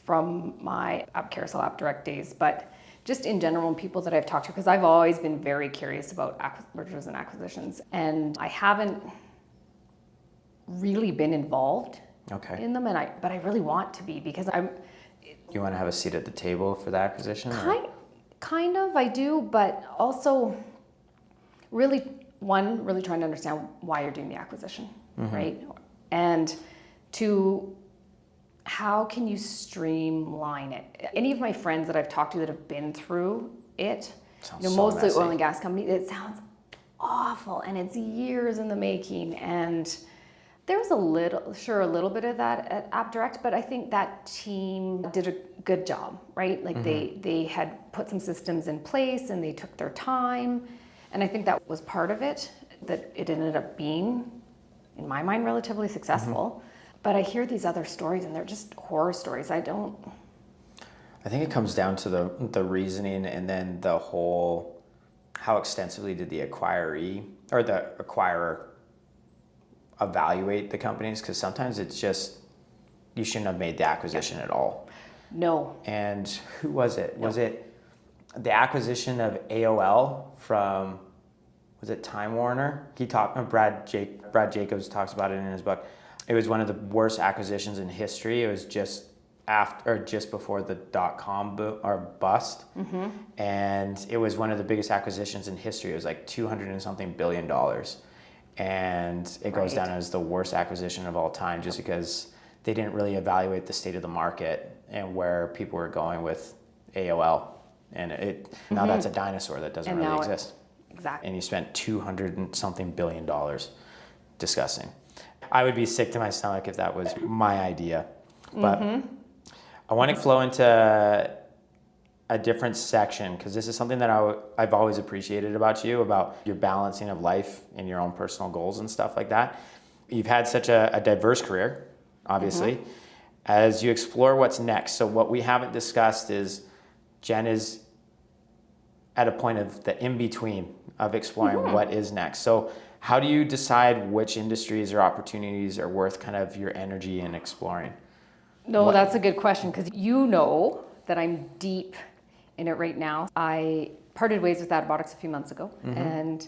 from my App Carousel App Direct days, but just in general, and people that I've talked to, because I've always been very curious about mergers and acquisitions, and I haven't really been involved in them, but I really want to be because I'm. You want to have a seat at the table for the acquisition? Kind of, I do, but also really trying to understand why you're doing the acquisition, right? And 2, how can you streamline it? Any of my friends that I've talked to that have been through it, mostly messy. oil and gas companies, it sounds awful and it's years in the making. And there was a little bit of that at App Direct, but I think that team did a good job, right? Like they had put some systems in place and they took their time. And I think that was part of it, that it ended up being, in my mind, relatively successful. But I hear these other stories and they're just horror stories. I think it comes down to the reasoning and then the whole, how extensively did the acquiree or the acquirer evaluate the companies? Because sometimes it's just, you shouldn't have made the acquisition at all. No. And who was it? No. Was it the acquisition of AOL from, was it Time Warner? Brad Jacobs talks about it in his book. It was one of the worst acquisitions in history. It was just before the .com boom or bust, and it was one of the biggest acquisitions in history. It was like $200 and something billion, and it goes down as the worst acquisition of all time, just because they didn't really evaluate the state of the market and where people were going with AOL, and now that's a dinosaur that doesn't really exist. Exactly. And you spent $200 and something billion. Disgusting. I would be sick to my stomach if that was my idea. But I want to flow into a different section because this is something that I've always appreciated about you, about your balancing of life and your own personal goals and stuff like that. You've had such a diverse career, obviously, as you explore what's next. So what we haven't discussed is Jen is at a point of the in-between of exploring what is next. So how do you decide which industries or opportunities are worth kind of your energy in exploring? No, that's a good question because you know that I'm deep in it right now. I parted ways with Adaptability a few months ago and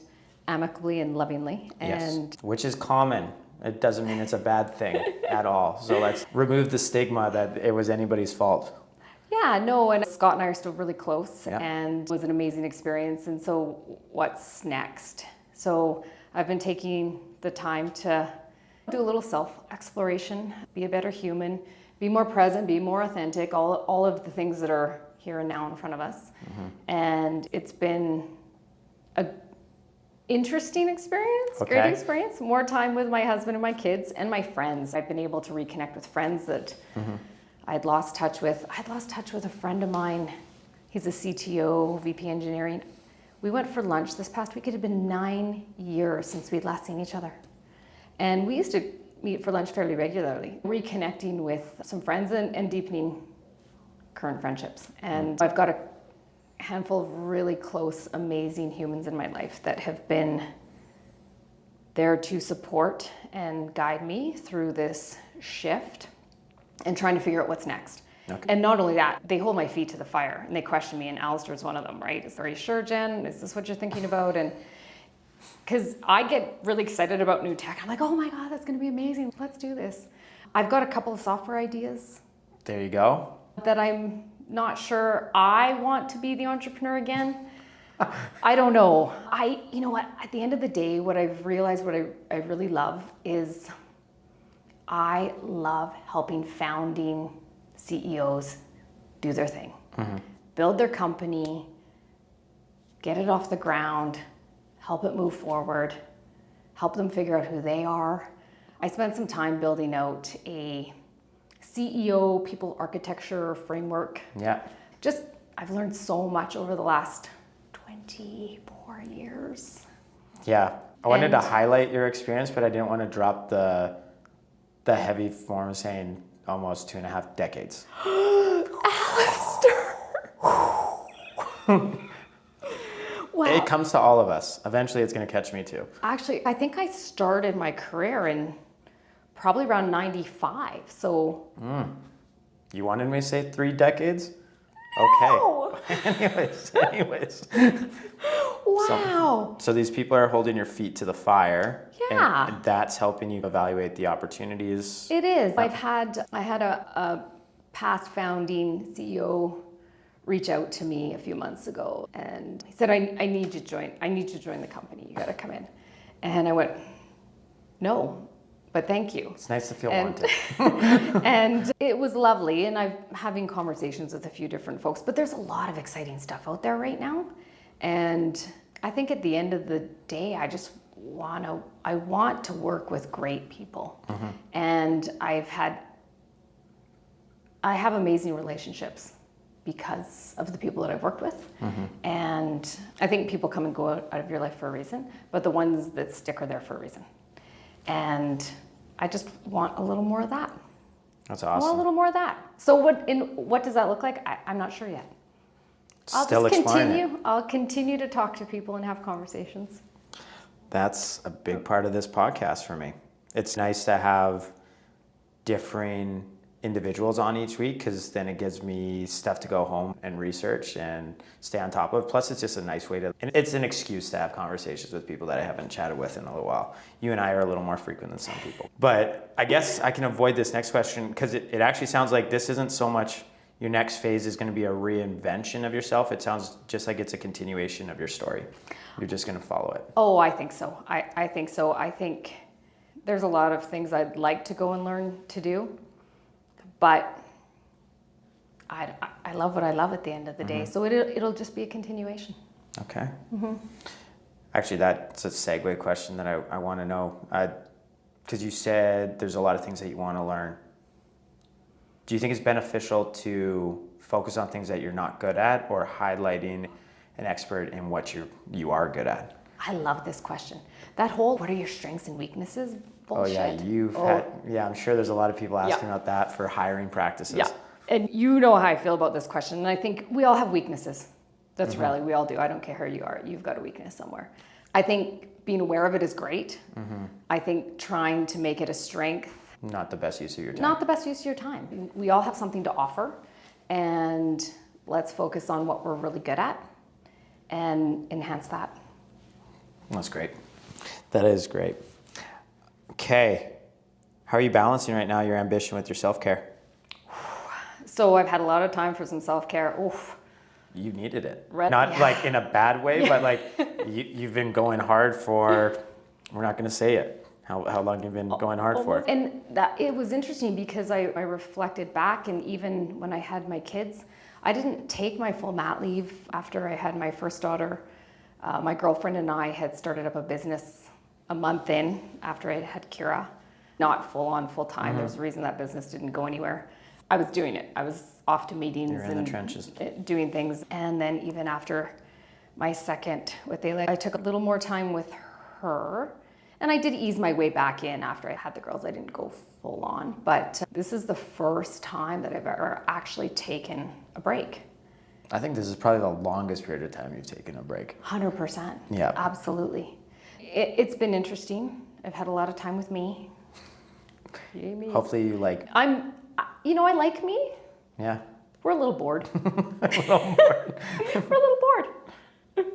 amicably and lovingly. And which is common. It doesn't mean it's a bad thing at all. So let's remove the stigma that it was anybody's fault. Yeah, no, and Scott and I are still really close and it was an amazing experience. And so what's next? So I've been taking the time to do a little self-exploration, be a better human, be more present, be more authentic, all of the things that are here and now in front of us. And it's been a interesting experience, great experience, more time with my husband and my kids and my friends. I've been able to reconnect with friends that I'd lost touch with. I'd lost touch with a friend of mine. He's a CTO, VP engineering. We went for lunch this past week. It had been 9 years since we'd last seen each other. And we used to meet for lunch fairly regularly, reconnecting with some friends and deepening current friendships. And I've got a handful of really close, amazing humans in my life that have been there to support and guide me through this shift and trying to figure out what's next. Okay. And not only that, they hold my feet to the fire and they question me, and Alistair's one of them, right? Are you sure, Jen? Is this what you're thinking about? And because I get really excited about new tech. I'm like, oh my God, that's going to be amazing. Let's do this. I've got a couple of software ideas. There you go. That I'm not sure I want to be the entrepreneur again. I don't know. You know what, at the end of the day, what I've realized, what I really love is I love helping founding CEOs do their thing, build their company, get it off the ground, help it move forward, help them figure out who they are. I spent some time building out a CEO people architecture framework. Yeah. I've learned so much over the last 24 years. Yeah. I wanted to highlight your experience, but I didn't want to drop the heavy form saying almost 2.5 decades. Alistair! Wow. It comes to all of us. Eventually it's going to catch me too. Actually, I think I started my career in probably around 95. So. You wanted me to say 3 decades? Okay. No. Anyways. Wow. So these people are holding your feet to the fire. Yeah. And that's helping you evaluate the opportunities. It is. I had a past founding CEO reach out to me a few months ago, and he said, I need you to join. I need you to join the company. You got to come in. And I went, no, but thank you. It's nice to feel wanted. And it was lovely. And I'm having conversations with a few different folks, but there's a lot of exciting stuff out there right now. And I think at the end of the day, I want to work with great people. And I have amazing relationships because of the people that I've worked with. And I think people come and go out of your life for a reason, but the ones that stick are there for a reason. And I just want a little more of that. That's I want awesome. a little more of that. So what does that look like? I'm not sure yet. Still exploring it. I'll continue to talk to people and have conversations. That's a big part of this podcast for me. It's nice to have differing individuals on each week, because then it gives me stuff to go home and research and stay on top of. Plus, it's just a nice way and it's an excuse to have conversations with people that I haven't chatted with in a little while. You and I are a little more frequent than some people. But I guess I can avoid this next question, because it actually sounds like this isn't so much your next phase is going to be a reinvention of yourself. It sounds just like it's a continuation of your story. You're just going to follow it. Oh, I think so. I think so. I think there's a lot of things I'd like to go and learn to do, but I love what I love at the end of the day. So it'll just be a continuation. Okay. Actually, that's a segue question that I want to know. Because you said there's a lot of things that you want to learn. Do you think it's beneficial to focus on things that you're not good at, or highlighting an expert in what you are good at? I love this question. That whole, what are your strengths and weaknesses? Bullshit. Oh yeah, I'm sure there's a lot of people asking about that for hiring practices. Yeah, and you know how I feel about this question. And I think we all have weaknesses. That's really, we all do. I don't care who you are. You've got a weakness somewhere. I think being aware of it is great. I think trying to make it a strength. Not the best use of your time. Not the best use of your time. We all have something to offer, and let's focus on what we're really good at and enhance that. That's great. That is great. Okay. How are you balancing right now your ambition with your self-care? So I've had a lot of time for some self-care. Oof. You needed it. Not like in a bad way, but like you've been going hard for, we're not going to say it. How long you've been going hard for? And that it was interesting because I reflected back, and even when I had my kids, I didn't take my full mat leave after I had my first daughter. My girlfriend and I had started up a business a month in after I had Kira. Not full time. There's a reason that business didn't go anywhere. I was doing it. I was off to meetings You're in the trenches. Doing things. And then even after my second with Ayla. I took a little more time with her, and I did ease my way back in after I had the girls. I didn't go full on, but this is the first time that I've ever actually taken a break. I think this is probably the longest period of time you've taken a break. 100%. Yeah. Absolutely. It's been interesting. I've had a lot of time with me. Yay, me. Hopefully you like... I like me. Yeah. We're a little bored. A little bored. We're a little bored.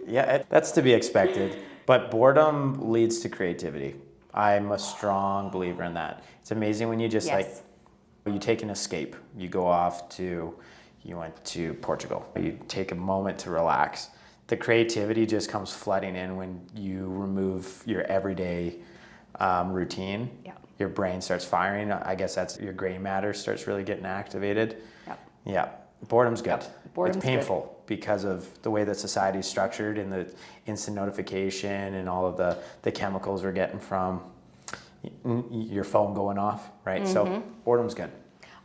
Yeah, that's to be expected. But boredom leads to creativity. I'm a strong believer in that. It's amazing when you just you take an escape. You go off you went to Portugal. You take a moment to relax. The creativity just comes flooding in when you remove your everyday routine. Yeah. Your brain starts firing. I guess that's your gray matter starts really getting activated. Yep. Yeah. Boredom's good. Yep. Boredom's it's painful because of the way that society is structured and the instant notification and all of the chemicals we're getting from your phone going off, right? Mm-hmm. So boredom's good.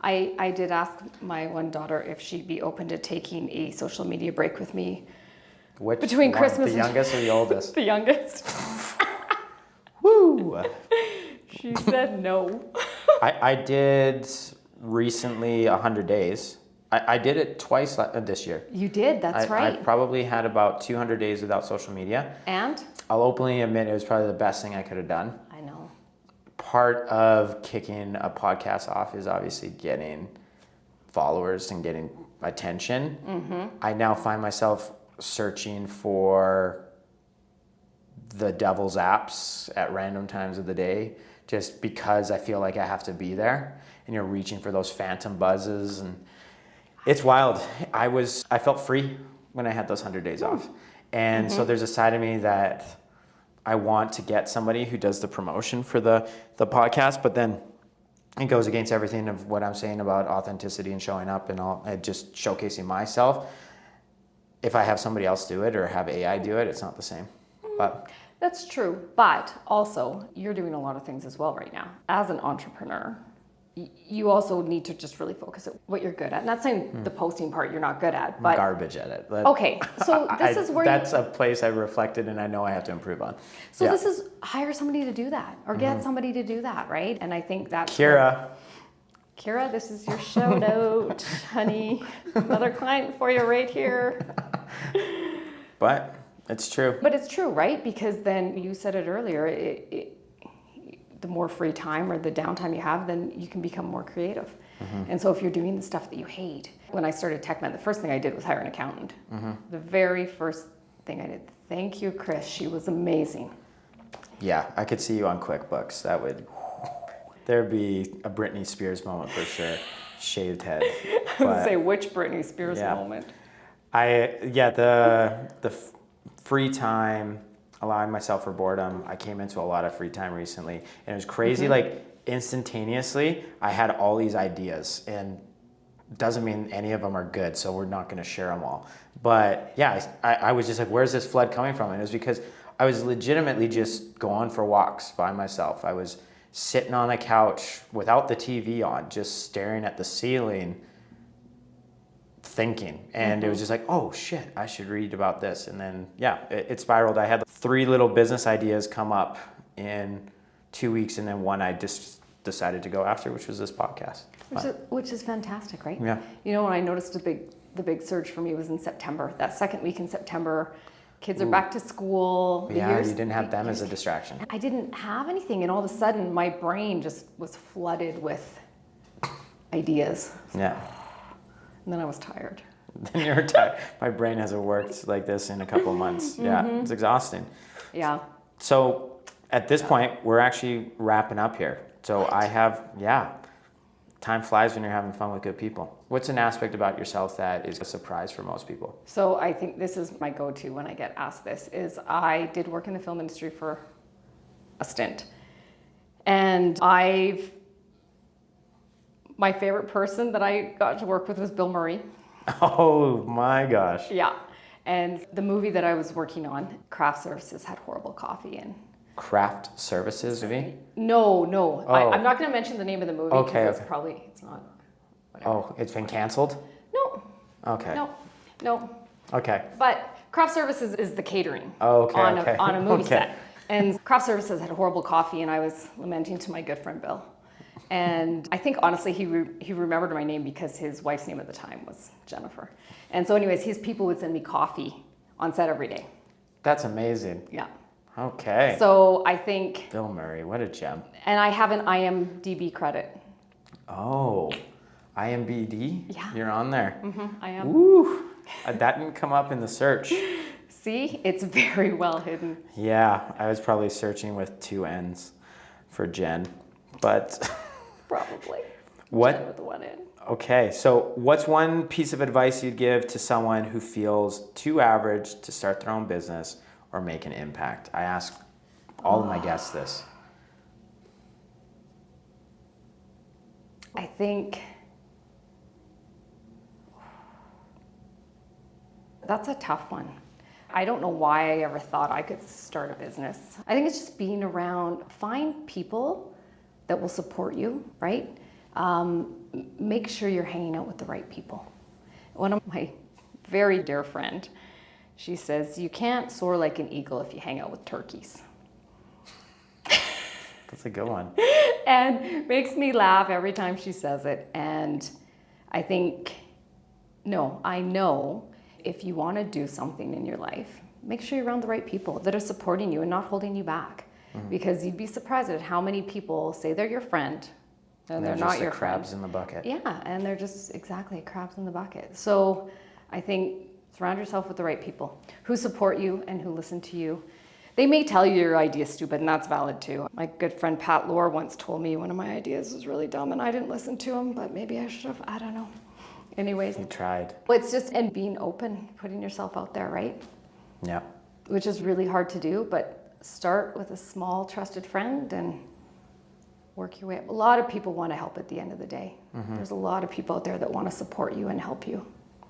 I did ask my one daughter if she'd be open to taking a social media break with me. Between Christmas the youngest or the oldest? The youngest. Woo! She said no. I did recently 100 days. I did it twice this year. You did, that's right. I probably had about 200 days without social media. And? I'll openly admit it was probably the best thing I could have done. I know. Part of kicking a podcast off is obviously getting followers and getting attention. Mm-hmm. I now find myself searching for the devil's apps at random times of the day just because I feel like I have to be there, and you're reaching for those phantom buzzes, and it's wild. I felt free when I had those 100 days off. And so there's a side of me that I want to get somebody who does the promotion for the podcast, but then it goes against everything of what I'm saying about authenticity and showing up and all, and just showcasing myself. If I have somebody else do it or have AI do it, it's not the same. But that's true. But also, you're doing a lot of things as well right now. As an entrepreneur, you also need to just really focus at what you're good at. Not saying the posting part you're not good at, but I'm garbage at it. Okay, so this is where that's a place I've reflected and I know I have to improve on. So this is hire somebody to do that or get somebody to do that, right? And I think that's Kira, this is your shout out, honey. Another client for you right here. But it's true. But it's true, right? Because then you said it earlier, the more free time or the downtime you have, then you can become more creative. Mm-hmm. And so if you're doing the stuff that you hate, when I started TechMed, the first thing I did was hire an accountant. Mm-hmm. The very first thing I did. Thank you, Chris. She was amazing. Yeah, I could see you on QuickBooks. There'd be a Britney Spears moment for sure. Shaved head. I would say which Britney Spears moment? The free time, allowing myself for boredom. I came into a lot of free time recently, and it was crazy. Like instantaneously, I had all these ideas, and doesn't mean any of them are good, so we're not going to share them all. But yeah, I was just like, where's this flood coming from? And it was because I was legitimately just going for walks by myself. I was sitting on a couch without the TV on, just staring at the ceiling, thinking. And it was just like, oh shit, I should read about this. And then it spiraled. I had 3 little business ideas come up in 2 weeks, and then one I just decided to go after, which was this podcast. Which is fantastic, right? Yeah. You know, when I noticed the big surge for me was in September. That second week in September, kids are back to school. Yeah, you didn't have them as a distraction. I didn't have anything, and all of a sudden my brain just was flooded with ideas. Yeah. And then I was tired. Then you're tired. My brain hasn't worked like this in a couple of months. Yeah, it's exhausting. Yeah. So at this point, we're actually wrapping up here. So I have, time flies when you're having fun with good people. What's an aspect about yourself that is a surprise for most people? So I think this is my go-to when I get asked this, is I did work in the film industry for a stint. And my favorite person that I got to work with was Bill Murray. Oh my gosh. Yeah. And the movie that I was working on, Craft Services, had horrible coffee in. Craft Services, maybe? No. Oh. I'm not going to mention the name of the movie because it's not. Whatever. Oh, it's been canceled? No. Okay. No. Okay. But Craft services is the catering Okay, on a movie okay. set. And craft services had horrible coffee, and I was lamenting to my good friend Bill. And I think honestly he remembered my name because his wife's name at the time was Jennifer. And so anyways, his people would send me coffee on set every day. That's amazing. Yeah. Okay. So I think... Bill Murray, what a gem. And I have an IMDb credit. Oh, IMBD? Yeah. You're on there. I am. Woo! That didn't come up in the search. See, it's very well hidden. Yeah, I was probably searching with 2 N's for Jen, but... Probably. What? Jen with one N. Okay, so what's one piece of advice you'd give to someone who feels too average to start their own business or make an impact? I ask all of my guests this. I think that's a tough one. I don't know why I ever thought I could start a business. I think it's just being around, find people that will support you, right? Make sure you're hanging out with the right people. One of my very dear friend, she says, you can't soar like an eagle if you hang out with turkeys. That's a good one. And makes me laugh every time she says it. And I think, I know if you want to do something in your life, make sure you're around the right people that are supporting you and not holding you back. Because you'd be surprised at how many people say they're your friend and they're not your friend. Crabs in the bucket. Yeah, and they're just exactly crabs in the bucket. So I think surround yourself with the right people who support you and who listen to you. They may tell you your idea is stupid, and that's valid too. My good friend Pat Lohr once told me one of my ideas was really dumb, and I didn't listen to him, but maybe I should have. I don't know. Anyways. You tried. Well, it's just, and being open, putting yourself out there, right? Yeah. Which is really hard to do, but start with a small trusted friend and work your way up. A lot of people want to help at the end of the day. There's a lot of people out there that want to support you and help you.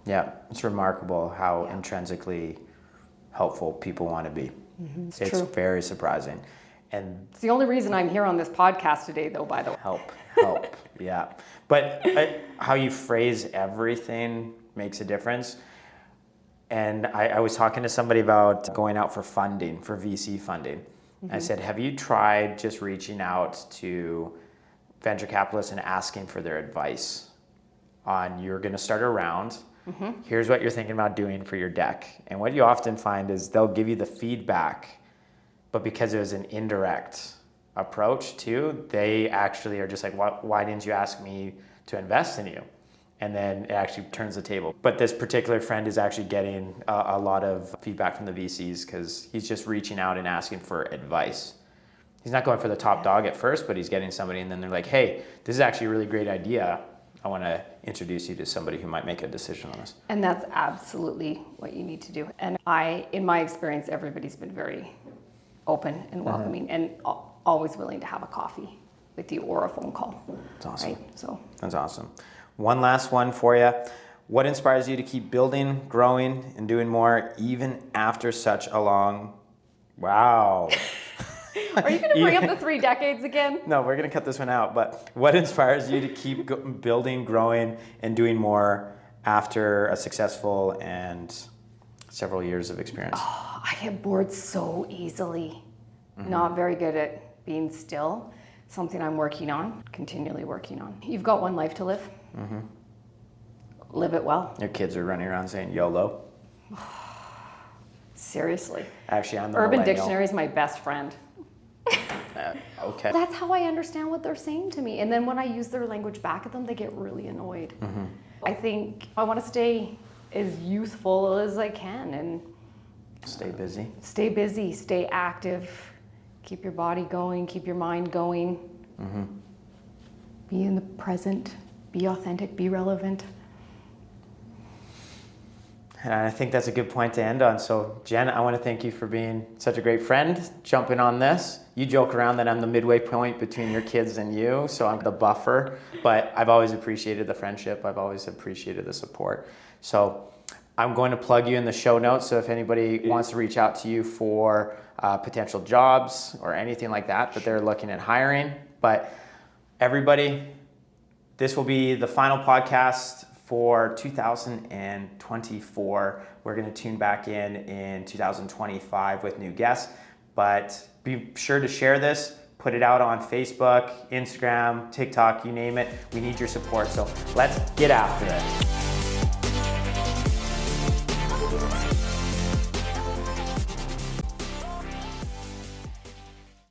Yeah, it's remarkable how intrinsically helpful people want to be. It's true. very surprising. And It's the only reason I'm here on this podcast today, though, by the way. help, yeah. But how you phrase everything makes a difference. And I was talking to somebody about going out for funding, for VC funding. I said, have you tried just reaching out to venture capitalists and asking for their advice on, you're going to start a round, here's what you're thinking about doing for your deck. And what you often find is they'll give you the feedback, but because it was an indirect approach too, they actually are just like, why didn't you ask me to invest in you? And then it actually turns the table. But this particular friend is actually getting a lot of feedback from the VCs because he's just reaching out and asking for advice. He's not going for the top dog at first, but he's getting somebody, and then they're like, hey, this is actually a really great idea. I want to introduce you to somebody who might make a decision on this. And that's absolutely what you need to do. And in my experience, everybody's been very open and welcoming and always willing to have a coffee with you or a phone call. That's awesome. Right? So that's awesome. One last one for you. What inspires you to keep building, growing, and doing more even after such a long... Wow. Are you going to bring up the 3 decades again? No, we're going to cut this one out. But what inspires you to keep building, growing, and doing more after a successful and several years of experience? Oh, I get bored so easily. Not very good at being still. Something I'm working on, continually working on. You've got one life to live. Live it well. Your kids are running around saying YOLO. Seriously. Actually, I'm the Urban millennial. Dictionary is my best friend. Okay. That's how I understand what they're saying to me. And then when I use their language back at them, they get really annoyed. I think I want to stay as youthful as I can and Stay busy. Stay busy, stay active, keep your body going, keep your mind going. Be in the present, be authentic, be relevant. And I think that's a good point to end on. So, Jen, I want to thank you for being such a great friend, jumping on this. You joke around that I'm the midway point between your kids and you, so I'm the buffer. But I've always appreciated the friendship. I've always appreciated the support. So I'm going to plug you in the show notes. So if anybody wants to reach out to you for potential jobs or anything like that, but they're looking at hiring. But everybody, this will be the final podcast for 2024. We're going to tune back in 2025 with new guests, but be sure to share this, put it out on Facebook, Instagram, TikTok, you name it. We need your support, so let's get after it.